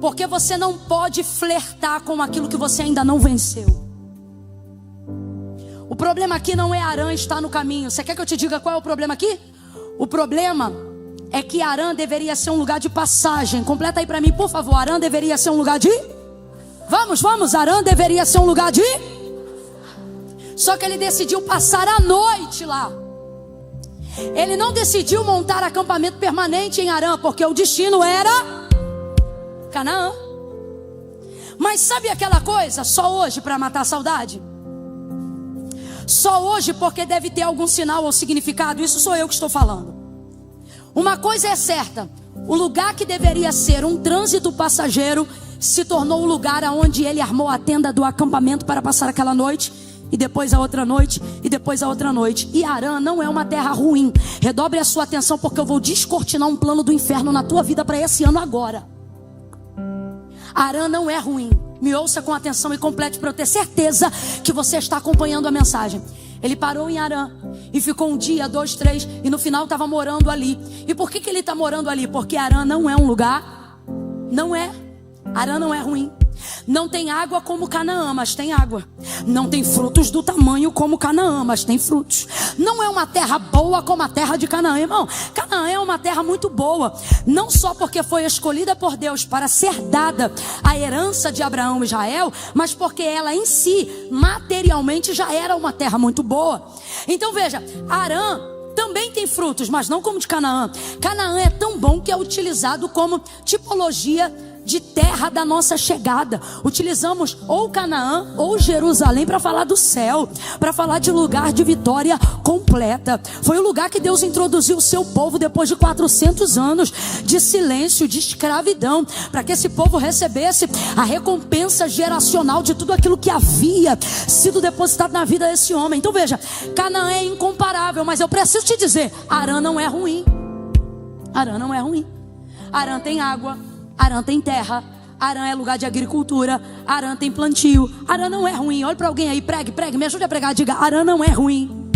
A: Porque você não pode flertar com aquilo que você ainda não venceu. O O problema aqui não é Arã estar no caminho. Você quer que eu te diga qual é o problema aqui? O problema é que Arã deveria ser um lugar de passagem. Completa aí para mim, por favor. Arã deveria ser um lugar de... Vamos. Arã deveria ser um lugar de... Só que ele decidiu passar a noite lá. Ele não decidiu montar acampamento permanente em Arã, porque o destino era Canaã. Mas sabe aquela coisa? Só hoje para matar a saudade? Só hoje porque deve ter algum sinal ou significado. Isso sou eu que estou falando. Uma coisa é certa: o lugar que deveria ser um trânsito passageiro se tornou o lugar onde ele armou a tenda do acampamento para passar aquela noite, e depois a outra noite, e depois a outra noite. E Arã não é uma terra ruim. Redobre a sua atenção, porque eu vou descortinar um plano do inferno na tua vida para esse ano agora. Arã não é ruim. Me ouça com atenção e complete para eu ter certeza que você está acompanhando a mensagem. Ele parou em Arã e ficou 1 dia, 2, 3, e no final estava morando ali. E por que ele está morando ali? Porque Arã não é um lugar, não é. Arã não é ruim. Não tem água como Canaã, mas tem água. Não tem frutos do tamanho como Canaã, mas tem frutos. Não é uma terra boa como a terra de Canaã, irmão. Canaã é uma terra muito boa, não só porque foi escolhida por Deus para ser dada a herança de Abraão e Israel, mas porque ela em si, materialmente, já era uma terra muito boa. Então veja, Arã também tem frutos, mas não como de Canaã. Canaã é tão bom que é utilizado como tipologia de terra da nossa chegada. Utilizamos ou Canaã ou Jerusalém para falar do céu, para falar de lugar de vitória completa. Foi o lugar que Deus introduziu o seu povo depois de 400 anos de silêncio, de escravidão, para que esse povo recebesse a recompensa geracional de tudo aquilo que havia sido depositado na vida desse homem. Então veja, Canaã é incomparável, mas eu preciso te dizer, Arã não é ruim. Arã não é ruim. Arã tem água, Arã tem terra, Arã é lugar de agricultura, Arã tem plantio. Arã não é ruim. Olha para alguém aí, pregue, me ajude a pregar. Diga, Arã não é ruim.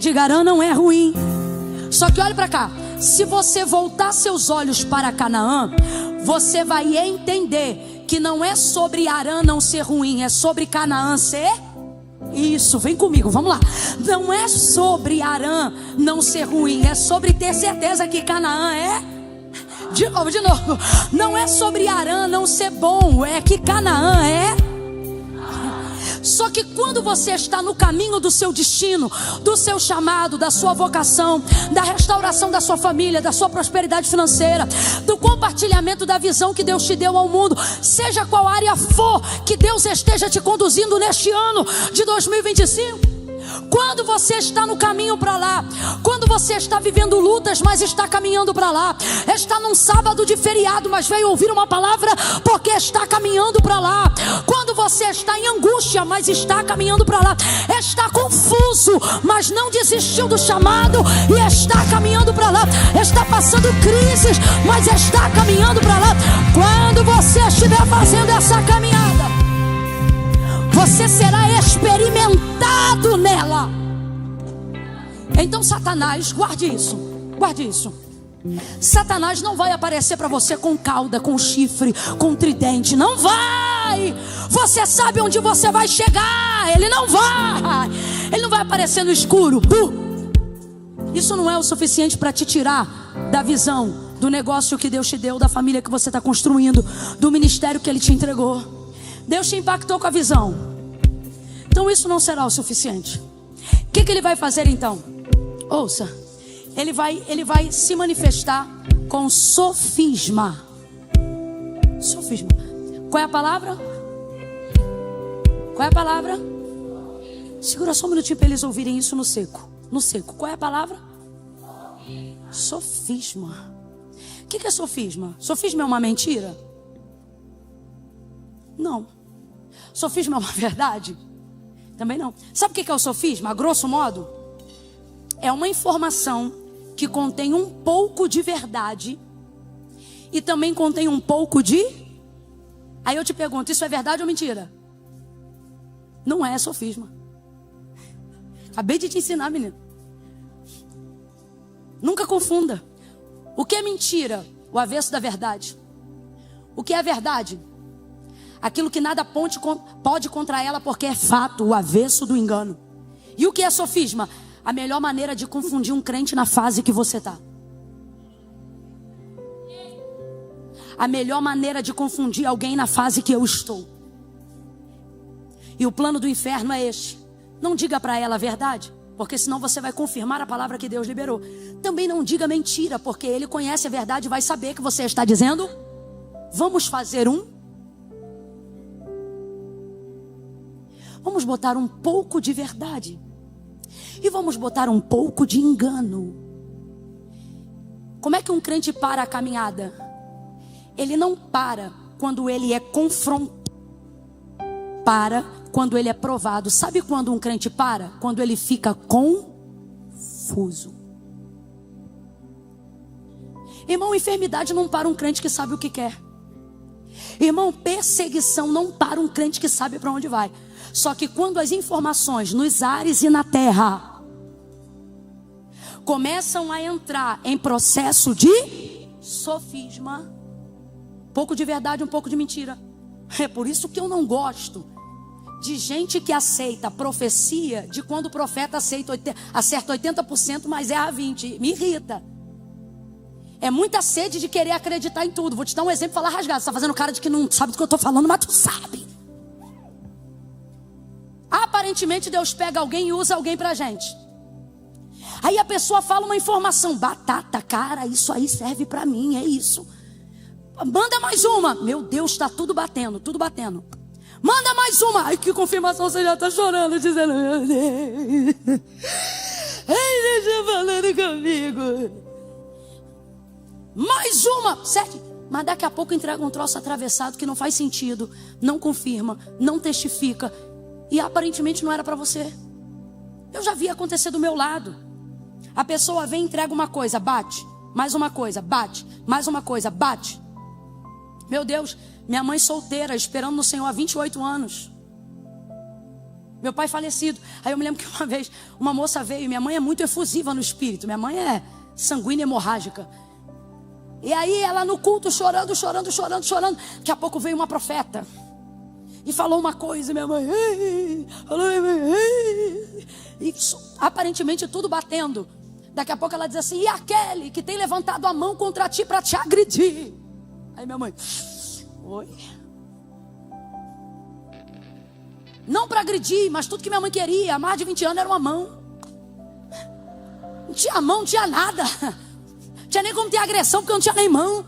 A: Diga, Arã não é ruim. Só que olha para cá, se você voltar seus olhos para Canaã, você vai entender que não é sobre Arã não ser ruim, é sobre Canaã ser... Isso, vem comigo, vamos lá. Não é sobre Arã não ser ruim, é sobre ter certeza que Canaã é... De novo. Não é sobre Arã não ser bom, é que Canaã é... Só que quando você está no caminho do seu destino, do seu chamado, da sua vocação, da restauração da sua família, da sua prosperidade financeira, do compartilhamento da visão que Deus te deu ao mundo, seja qual área for que Deus esteja te conduzindo neste ano de 2025, quando você está no caminho para lá, quando você está vivendo lutas, mas está caminhando para lá, está num sábado de feriado, mas veio ouvir uma palavra porque está caminhando para lá, quando você está em angústia, mas está caminhando para lá, está confuso, mas não desistiu do chamado e está caminhando para lá, está passando crises, mas está caminhando para lá. Quando você estiver fazendo essa caminhada, você será experimentado nela. Então Satanás, guarde isso. Satanás não vai aparecer para você com cauda, com chifre, com tridente. Não vai. Você sabe onde você vai chegar. Ele não vai aparecer no escuro. Isso não é o suficiente para te tirar da visão do negócio que Deus te deu, da família que você está construindo, do ministério que Ele te entregou. Deus te impactou com a visão. Então isso não será o suficiente. O que Ele vai fazer então? Ouça. Ele vai se manifestar com sofisma. Sofisma. Qual é a palavra? Qual é a palavra? Segura só um minutinho para eles ouvirem isso no seco. No seco. Qual é a palavra? Sofisma. O que é sofisma? Sofisma é uma mentira? Não. Sofisma é uma verdade? Também não. Sabe o que é o sofisma? A grosso modo, é uma informação que contém um pouco de verdade e também contém um pouco de... Aí eu te pergunto, isso é verdade ou mentira? Não é sofisma. Acabei de te ensinar, menino. Nunca confunda. O que é mentira? O avesso da verdade. O que é verdade? Aquilo que nada pode contra ela porque é fato, o avesso do engano. E o que é sofisma? A melhor maneira de confundir um crente na fase que você está. A melhor maneira de confundir alguém na fase que eu estou. E o plano do inferno é este. Não diga para ela a verdade, porque senão você vai confirmar a palavra que Deus liberou. Também não diga mentira, porque ele conhece a verdade e vai saber que você está dizendo. Vamos fazer Vamos botar um pouco de verdade. E vamos botar um pouco de engano. Como é que um crente para a caminhada? Ele não para quando ele é confrontado. Para quando ele é provado. Sabe quando um crente para? Quando ele fica confuso. Irmão, enfermidade não para um crente que sabe o que quer. Irmão, perseguição não para um crente que sabe para onde vai. Só que quando as informações nos ares e na terra começam a entrar em processo de sofisma, um pouco de verdade, um pouco de mentira. É por isso que eu não gosto de gente que aceita profecia de quando o profeta acerta 80%, mas erra 20%. Me irrita. É muita sede de querer acreditar em tudo. Vou te dar um exemplo, falar rasgado. Você está fazendo cara de que não sabe do que eu estou falando, mas tu sabe. Aparentemente Deus pega alguém e usa alguém pra gente. Aí a pessoa fala uma informação. Batata, cara, isso aí serve pra mim, é isso. Manda mais uma. Meu Deus, está tudo batendo, tudo batendo. Manda mais uma. Ai, que confirmação, você já está chorando, dizendo, meu Deus. Ai, deixa falando comigo. Mais uma. Certo? Mas daqui a pouco entrega um troço atravessado que não faz sentido. Não confirma, não testifica. E aparentemente não era para você. Eu já vi acontecer do meu lado. A pessoa vem e entrega uma coisa, bate. Mais uma coisa, bate. Mais uma coisa, bate. Meu Deus, minha mãe solteira, esperando no Senhor há 28 anos. Meu pai falecido. Aí eu me lembro que uma vez uma moça veio. Minha mãe é muito efusiva no espírito. Minha mãe é sanguínea hemorrágica. E aí ela no culto chorando. Daqui a pouco veio uma profeta. E falou uma coisa, minha mãe. E aparentemente tudo batendo. Daqui a pouco ela diz assim: e aquele que tem levantado a mão contra ti para te agredir? Aí minha mãe: oi? Não para agredir, mas tudo que minha mãe queria há mais de 20 anos era uma mão. Não tinha mão, não tinha nada. Não tinha nem como ter agressão, porque eu não tinha nem mão.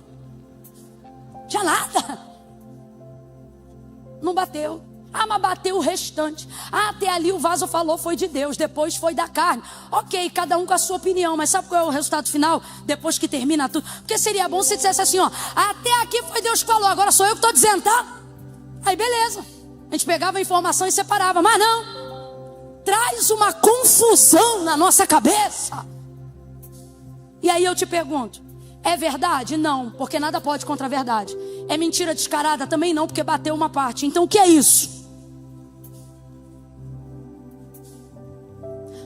A: Não tinha nada. Não bateu. Ah, mas bateu o restante. Ah, até ali o vaso falou foi de Deus, depois foi da carne. Ok, cada um com a sua opinião, mas sabe qual é o resultado final? Depois que termina tudo. Porque seria bom se dissesse assim, ó: até aqui foi Deus que falou, agora sou eu que estou dizendo, tá? Aí beleza. A gente pegava a informação e separava, mas não. Traz uma confusão na nossa cabeça. E aí eu te pergunto: é verdade? Não, porque nada pode contra a verdade. É mentira descarada? Também não, porque bateu uma parte. Então o que é isso?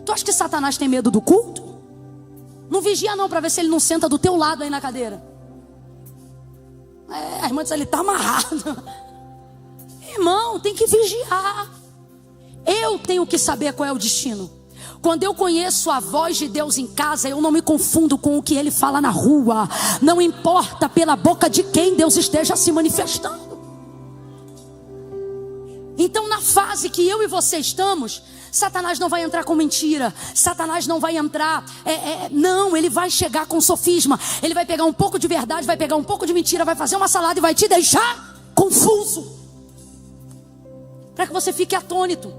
A: Tu acha que Satanás tem medo do culto? Não vigia não, para ver se ele não senta do teu lado aí na cadeira. A irmã diz: ele está amarrado. Irmão, tem que vigiar. Eu tenho que saber qual é o destino. Quando eu conheço a voz de Deus em casa, eu não me confundo com o que Ele fala na rua. Não importa pela boca de quem Deus esteja se manifestando. Então, na fase que eu e você estamos, Satanás não vai entrar com mentira. Satanás não vai entrar, não, ele vai chegar com sofisma. Ele vai pegar um pouco de verdade, vai pegar um pouco de mentira, vai fazer uma salada e vai te deixar confuso, para que você fique atônito.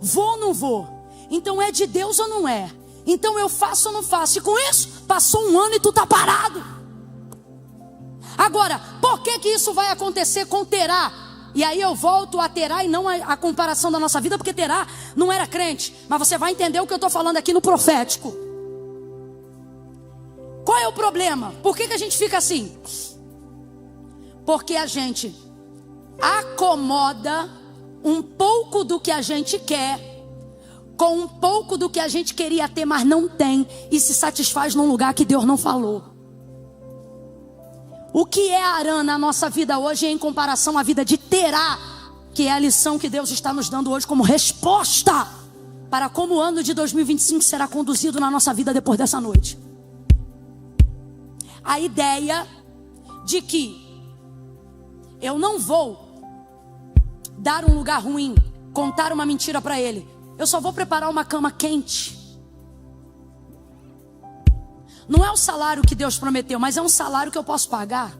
A: Vou ou não vou? Então é de Deus ou não é? Então eu faço ou não faço? E com isso, passou um ano e tu tá parado. Agora, por que isso vai acontecer com Terá? E aí eu volto a Terá e não a comparação da nossa vida, porque Terá não era crente. Mas você vai entender o que eu estou falando aqui no profético. Qual é o problema? Por que a gente fica assim? Porque a gente acomoda um pouco do que a gente quer com um pouco do que a gente queria ter, mas não tem, e se satisfaz num lugar que Deus não falou. O que é Arã na nossa vida hoje em comparação à vida de Terá, que é a lição que Deus está nos dando hoje como resposta para como o ano de 2025 será conduzido na nossa vida depois dessa noite. A ideia de que eu não vou dar um lugar ruim, contar uma mentira para ele. Eu só vou preparar uma cama quente. Não é o salário que Deus prometeu, mas é um salário que eu posso pagar.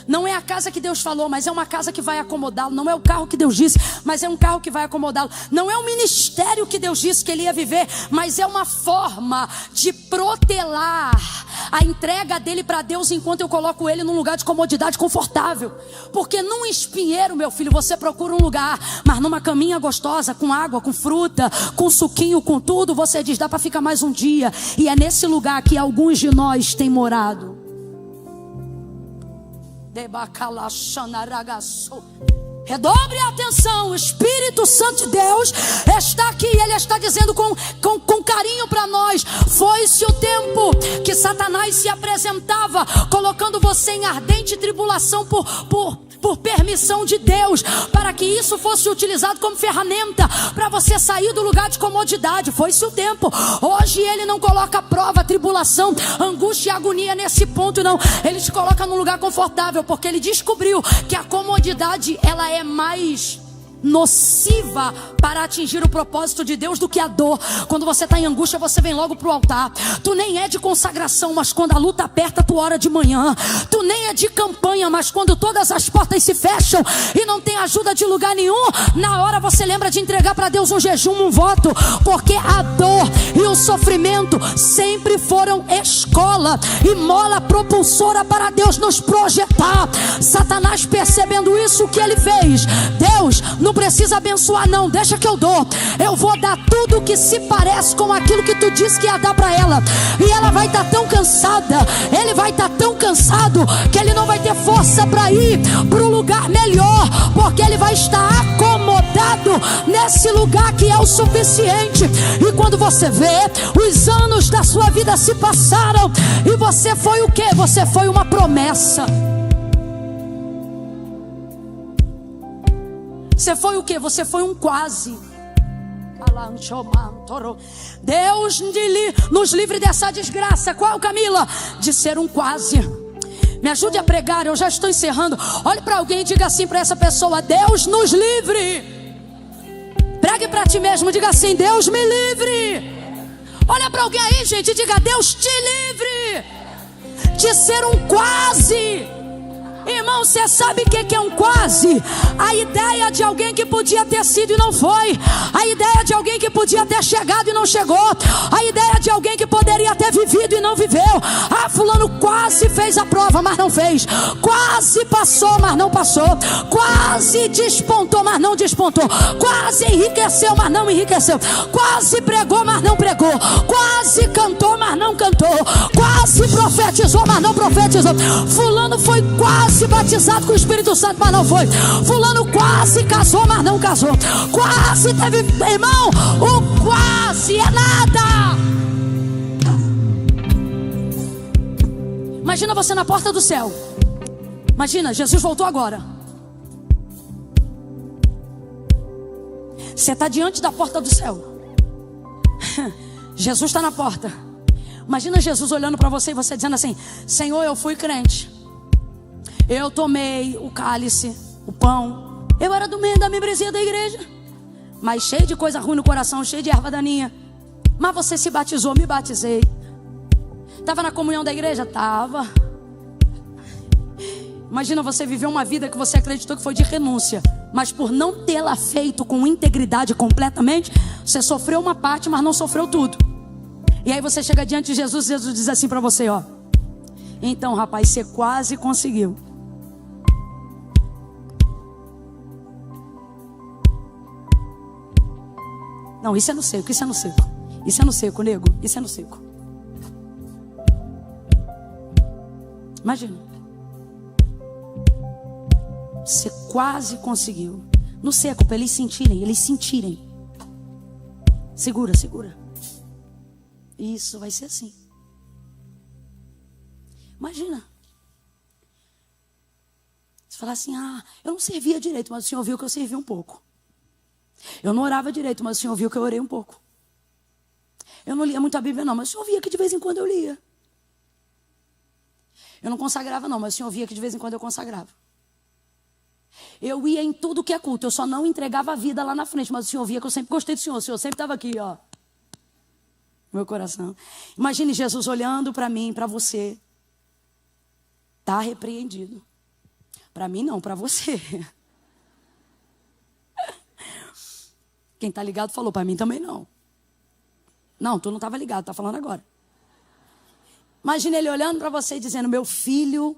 A: Não é a casa que Deus falou, mas é uma casa que vai acomodá-lo. Não é o carro que Deus disse, mas é um carro que vai acomodá-lo. Não é o ministério que Deus disse que ele ia viver, mas é uma forma de protelar a entrega dele para Deus enquanto eu coloco ele num lugar de comodidade confortável. Porque num espinheiro, meu filho, você procura um lugar, mas numa caminha gostosa, com água, com fruta, com suquinho, com tudo, você diz, dá para ficar mais um dia. E é nesse lugar que alguns de nós têm morado. Redobre a atenção, o Espírito Santo de Deus está aqui, Ele está dizendo com carinho para nós. Foi-se o tempo que Satanás se apresentava, colocando você em ardente tribulação por permissão de Deus, para que isso fosse utilizado como ferramenta para você sair do lugar de comodidade. Foi-se o tempo. Hoje ele não coloca prova, tribulação, angústia e agonia nesse ponto, não. Ele te coloca num lugar confortável, porque ele descobriu que a comodidade, ela é mais nociva para atingir o propósito de Deus do que a dor. Quando você está em angústia, você vem logo para o altar. Tu nem é de consagração, mas quando a luta aperta, tu ora de manhã. Tu nem é de campanha, mas quando todas as portas se fecham e não tem ajuda de lugar nenhum, na hora você lembra de entregar para Deus um jejum, um voto. Porque a dor e o sofrimento sempre foram escola e mola propulsora para Deus nos projetar. Satanás, percebendo isso, o que ele fez? Deus, não precisa abençoar não, deixa que eu dou. Eu vou dar tudo que se parece com aquilo que tu disse que ia dar para ela. E ela vai estar tão cansada, ele vai estar tão cansado, que ele não vai ter força para ir para o lugar melhor, porque ele vai estar acomodado nesse lugar que é o suficiente. E quando você vê, os anos da sua vida se passaram, e você foi o quê? Você foi uma promessa. Você foi o quê? Você foi um quase. Deus nos livre dessa desgraça. Qual, Camila? De ser um quase. Me ajude a pregar, eu já estou encerrando. Olhe para alguém e diga assim para essa pessoa: Deus nos livre. Pregue para ti mesmo, diga assim: Deus me livre. Olha para alguém aí, gente, e diga: Deus te livre de ser um quase. Irmão, você sabe o que é um quase? A ideia de alguém que podia ter sido e não foi. A ideia de alguém que podia ter chegado e não chegou. A ideia de alguém que poderia ter vivido e não viveu. Ah, fulano quase fez a prova, mas não fez. Quase passou, mas não passou. Quase despontou, mas não despontou. Quase enriqueceu, mas não enriqueceu. Quase pregou, mas não pregou. Quase cantou, mas não cantou. Quase profetizou, mas não profetizou. Fulano foi quase batizado com o Espírito Santo, mas não foi. Fulano quase casou, mas não casou. Quase teve, irmão, o quase é nada. Imagina você na porta do céu. Imagina, Jesus voltou agora. Você está diante da porta do céu. Jesus está na porta. Imagina Jesus olhando para você e você dizendo assim: Senhor, eu fui crente. Eu tomei o cálice, o pão. Eu era do meio da membresia da igreja, mas cheio de coisa ruim no coração, cheio de erva daninha. Mas você se batizou, me batizei. Estava na comunhão da igreja? Estava. Imagina você viver uma vida que você acreditou que foi de renúncia, mas por não tê-la feito com integridade completamente, você sofreu uma parte, mas não sofreu tudo. E aí você chega diante de Jesus e Jesus diz assim para você, ó: então, rapaz, você quase conseguiu. Não, isso é no seco, isso é no seco. Isso é no seco, nego, isso é no seco. Imagina. Você quase conseguiu. No seco, para eles sentirem. Segura, segura. Isso vai ser assim. Imagina. Você falar assim: ah, eu não servia direito, mas o Senhor viu que eu servi um pouco. Eu não orava direito, mas o Senhor viu que eu orei um pouco. Eu não lia muito a Bíblia não, mas o senhor via que de vez em quando eu lia. Eu não consagrava não, mas o senhor via que de vez em quando eu consagrava. Eu ia em tudo que é culto, eu só não entregava a vida lá na frente, mas o senhor via que eu sempre gostei do senhor. O senhor sempre estava aqui, ó. Meu coração. Imagine Jesus olhando para mim, para você. Tá repreendido. Para mim não, para você. Quem tá ligado falou, para mim também não. Não, tu não estava ligado, tá falando agora. Imagine ele olhando para você e dizendo, meu filho,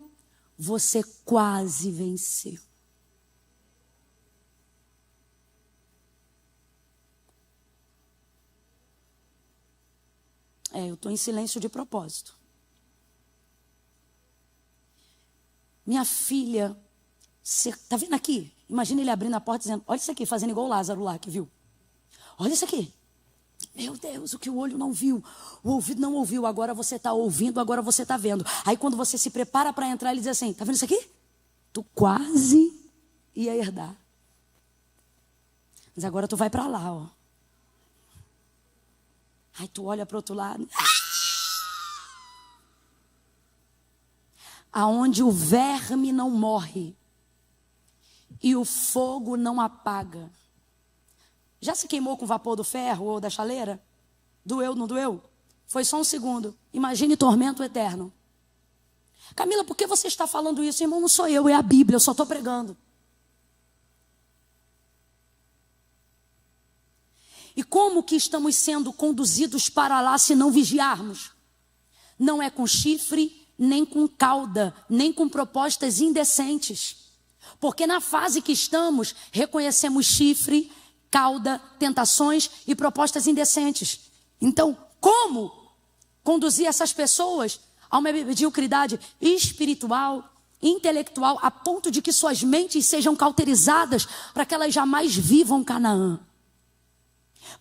A: você quase venceu. Eu estou em silêncio de propósito. Minha filha, você tá vendo aqui? Imagina ele abrindo a porta dizendo, olha isso aqui, fazendo igual o Lázaro lá que viu. Olha isso aqui. Meu Deus, o que o olho não viu, o ouvido não ouviu, agora você está ouvindo, agora você está vendo. Aí quando você se prepara para entrar, ele diz assim, tá vendo isso aqui? Tu quase ia herdar. Mas agora tu vai para lá, ó. Aí tu olha para o outro lado. Aonde o verme não morre e o fogo não apaga. Já se queimou com o vapor do ferro ou da chaleira? Doeu, não doeu? Foi só um segundo. Imagine tormento eterno. Camila, por que você está falando isso? Irmão, não sou eu, é a Bíblia, eu só estou pregando. E como que estamos sendo conduzidos para lá se não vigiarmos? Não é com chifre, nem com cauda, nem com propostas indecentes. Porque na fase que estamos, reconhecemos chifre, cauda, tentações e propostas indecentes. Então, como conduzir essas pessoas a uma mediocridade espiritual, intelectual, a ponto de que suas mentes sejam cauterizadas para que elas jamais vivam Canaã?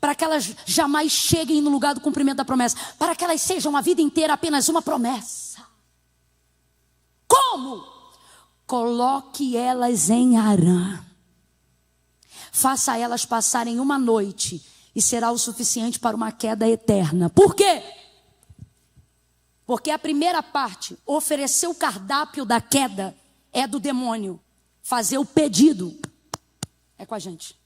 A: Para que elas jamais cheguem no lugar do cumprimento da promessa, para que elas sejam a vida inteira apenas uma promessa. Como? Coloque elas em Arã. Faça elas passarem uma noite e será o suficiente para uma queda eterna. Por quê? Porque a primeira parte, oferecer o cardápio da queda, é do demônio. Fazer o pedido é com a gente.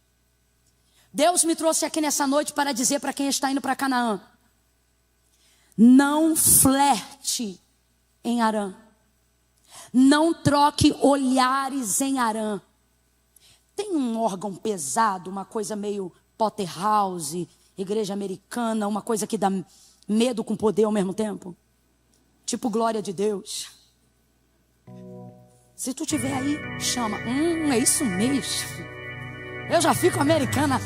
A: Deus me trouxe aqui nessa noite para dizer para quem está indo para Canaã: não flerte em Arã. Não troque olhares em Arã. Tem um órgão pesado, uma coisa meio Potterhouse, igreja americana, uma coisa que dá medo com poder ao mesmo tempo. Tipo glória de Deus. Se tu tiver aí, chama. É isso mesmo. Eu já fico americana.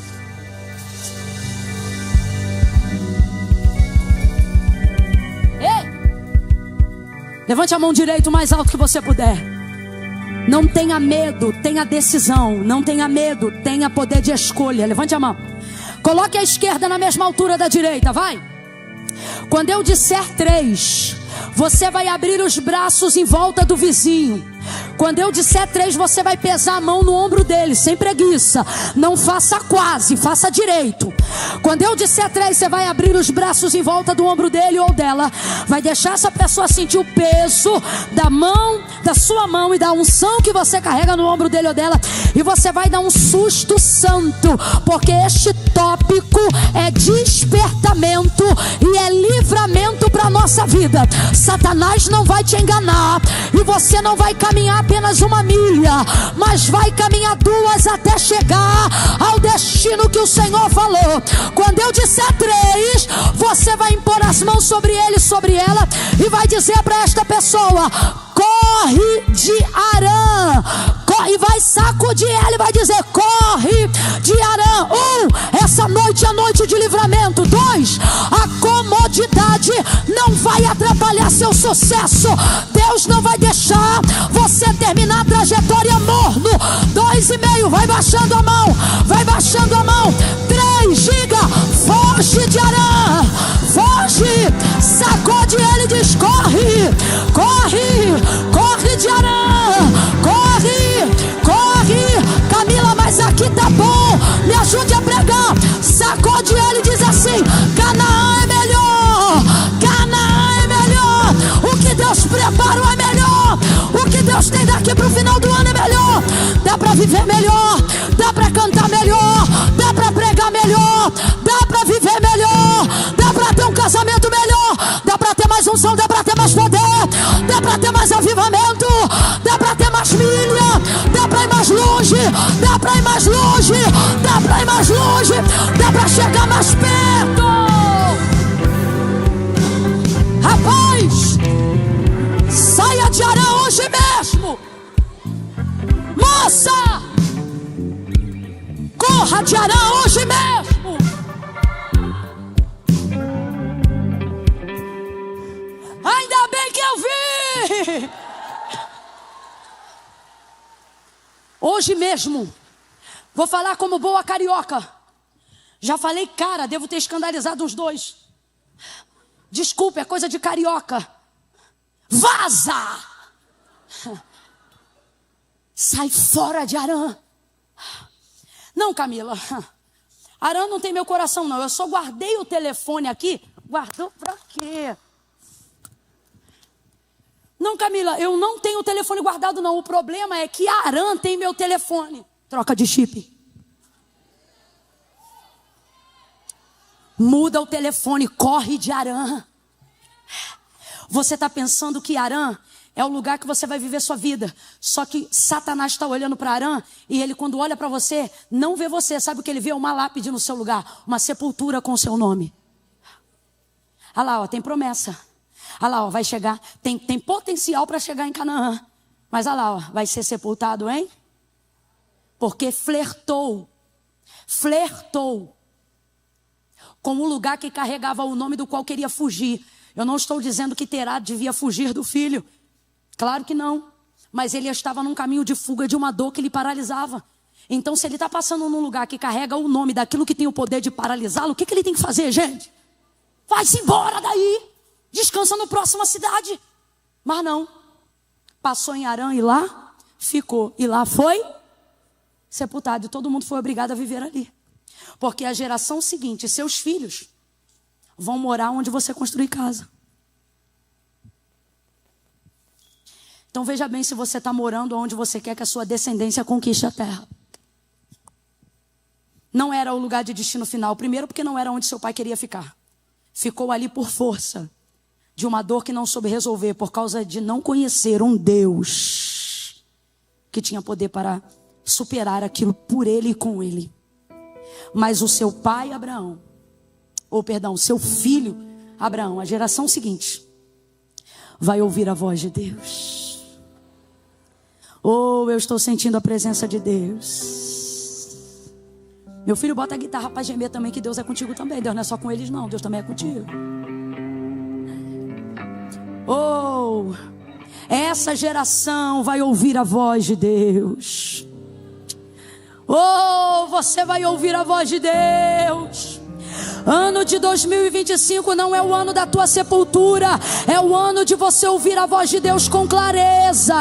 A: Ei! Levante a mão direita o mais alto que você puder. Não tenha medo, tenha decisão. Não tenha medo, tenha poder de escolha. Levante a mão. Coloque a esquerda na mesma altura da direita, vai. Quando eu disser 3, você vai abrir os braços em volta do vizinho. Quando eu disser 3, você vai pesar a mão no ombro dele, sem preguiça. Não faça quase, faça direito. Quando eu disser 3, você vai abrir os braços em volta do ombro dele ou dela. Vai deixar essa pessoa sentir o peso da mão, da sua mão e da unção que você carrega no ombro dele ou dela. E você vai dar um susto santo, porque este tópico é despertamento e é livramento para a nossa vida. Satanás não vai te enganar e você não vai caminhar apenas 1 milha, mas vai caminhar 2 até chegar ao destino que o Senhor falou. Quando eu disser 3, você vai impor as mãos sobre ele, sobre ela, e vai dizer para esta pessoa: corre de Arã. E vai sacudir ela e vai dizer: corre de Arã. 1, essa noite é noite de livramento. 2, a comodidade não vai atrapalhar seu sucesso. Deus não vai deixar você terminar a trajetória morno. 2,5, vai baixando a mão, vai baixando a mão. 3, diga: foge de Arã, foge. Sacode ele e diz: corre, corre, corre de Arã, corre, corre. Camila, mas aqui tá bom, me ajude a pregar. Sacode ele e diz assim: Canaã é melhor. que pro final do ano é melhor. Dá pra viver melhor, dá pra cantar melhor, dá pra pregar melhor, dá pra viver melhor, dá pra ter um casamento melhor, dá pra ter mais unção, dá pra ter mais poder, dá pra ter mais avivamento, dá pra ter mais milha, dá pra ir mais longe, dá pra ir mais longe, dá pra ir mais longe, dá pra chegar mais perto. Rapaz, saia de Arã hoje mesmo. Moça, corra de Arã hoje mesmo. Ainda bem que eu vi. Hoje mesmo. Vou falar como boa carioca. Já falei cara, devo ter escandalizado uns 2. Desculpa, é coisa de carioca. Vaza! Sai fora de Arã. Não, Camila. Arã não tem meu coração, não. Eu só guardei o telefone aqui. Guardou pra quê? Não, Camila, eu não tenho o telefone guardado, não. O problema é que Arã tem meu telefone. Troca de chip. Muda o telefone, corre de Arã. Você está pensando que Arã é o lugar que você vai viver sua vida. Só que Satanás está olhando para Arã e ele, quando olha para você, não vê você. Sabe o que ele vê? Uma lápide no seu lugar, uma sepultura com o seu nome. Olha lá, ó, tem promessa. Olha lá, ó, vai chegar, tem potencial para chegar em Canaã. Mas olha lá, ó, vai ser sepultado, hein? Porque flertou com o lugar que carregava o nome do qual queria fugir. Eu não estou dizendo que Terá devia fugir do filho. Claro que não. Mas ele estava num caminho de fuga de uma dor que lhe paralisava. Então, se ele está passando num lugar que carrega o nome daquilo que tem o poder de paralisá-lo, o que ele tem que fazer, gente? Vai-se embora daí. Descansa no próxima cidade. Mas não. Passou em Arã e lá ficou. E lá foi sepultado. E todo mundo foi obrigado a viver ali. Porque a geração seguinte, seus filhos, vão morar onde você construir casa. Então veja bem se você está morando onde você quer que a sua descendência conquiste a terra. Não era o lugar de destino final. Primeiro porque não era onde seu pai queria ficar. Ficou ali por força de uma dor que não soube resolver, por causa de não conhecer um Deus que tinha poder para superar aquilo por ele e com ele. Mas o seu pai Abraão, seu filho Abraão, a geração seguinte, vai ouvir a voz de Deus. Oh, eu estou sentindo a presença de Deus. Meu filho, bota a guitarra para gemer também, que Deus é contigo também. Deus não é só com eles não, Deus também é contigo. Oh, essa geração vai ouvir a voz de Deus. Oh, você vai ouvir a voz de Deus. Ano de 2025 não é o ano da tua sepultura, é o ano de você ouvir a voz de Deus com clareza.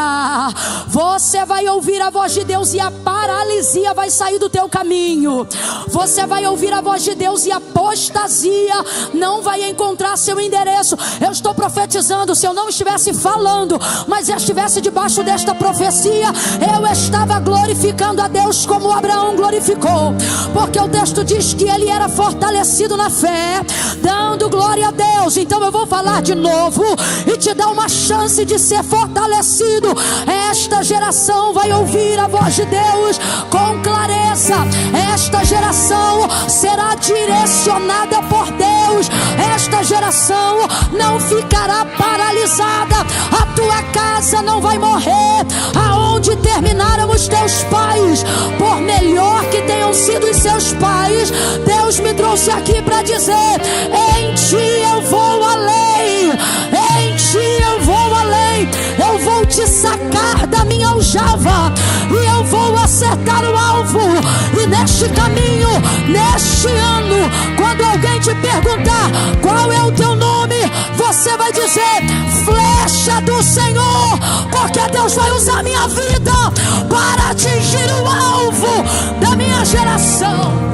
A: Você vai ouvir a voz de Deus e a paralisia vai sair do teu caminho. Você vai ouvir a voz de Deus e a apostasia não vai encontrar seu endereço. Eu estou profetizando, se eu não estivesse falando, mas eu estivesse debaixo desta profecia, eu estava glorificando a Deus como Abraão glorificou. Porque o texto diz que ele era fortalecido na fé, dando glória a Deus. Então eu vou falar de novo e te dar uma chance de ser fortalecido. Esta geração vai ouvir a voz de Deus com clareza. Esta geração será direcionada por Deus. Esta geração não ficará paralisada. A tua casa não vai morrer. Aonde terminaram os teus pais, por melhor que tenham sido os seus pais, Deus me trouxe aqui para dizer: em ti eu vou além, em ti eu vou além. Eu vou te sacar da minha aljava e eu vou acertar o alvo. E neste caminho, neste ano, quando alguém te perguntar qual é o teu nome, você vai dizer: flecha do Senhor, porque Deus vai usar minha vida para atingir o alvo da minha geração.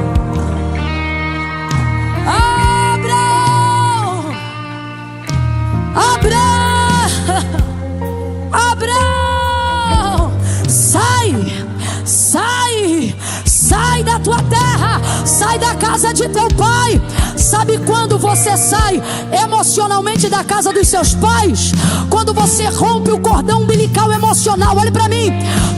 A: Abraão, da tua terra, sai da casa de teu pai. Sabe quando você sai emocionalmente da casa dos seus pais? Quando você rompe o cordão umbilical emocional. Olhe para mim,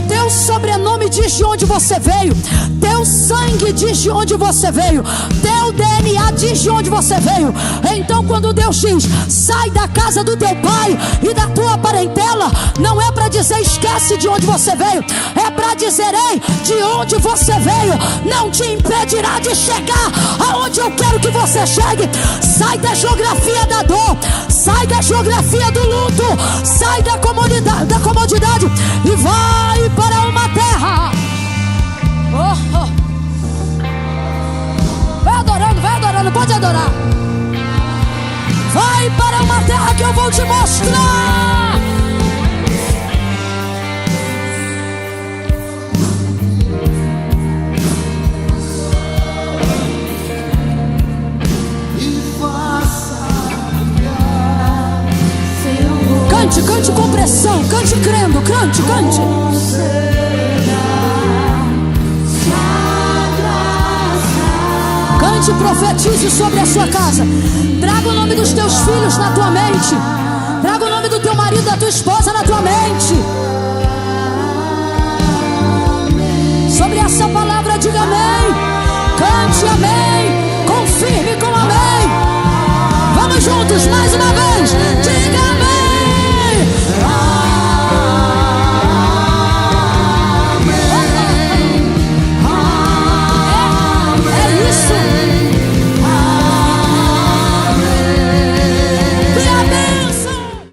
A: teu sobrenome diz de onde você veio, teu sangue diz de onde você veio, teu DNA diz de onde você veio. Então quando Deus diz, sai da casa do teu pai e da tua parentela, não é para dizer esquece de onde você veio, é para dizer, ei, de onde você veio não te impedirá de chegar aonde eu quero que você chegue. Sai da geografia da dor, sai da geografia do luto, sai da comodidade e vai para uma terra. Vai adorando, pode adorar. Vai para uma terra que eu vou te mostrar. Cante com pressão, cante crendo, cante. Cante e profetize sobre a sua casa. Traga o nome dos teus filhos na tua mente. Traga o nome do teu marido, da tua esposa na tua mente. Sobre essa palavra diga amém. Cante amém. Confirme com amém. Vamos juntos, mais uma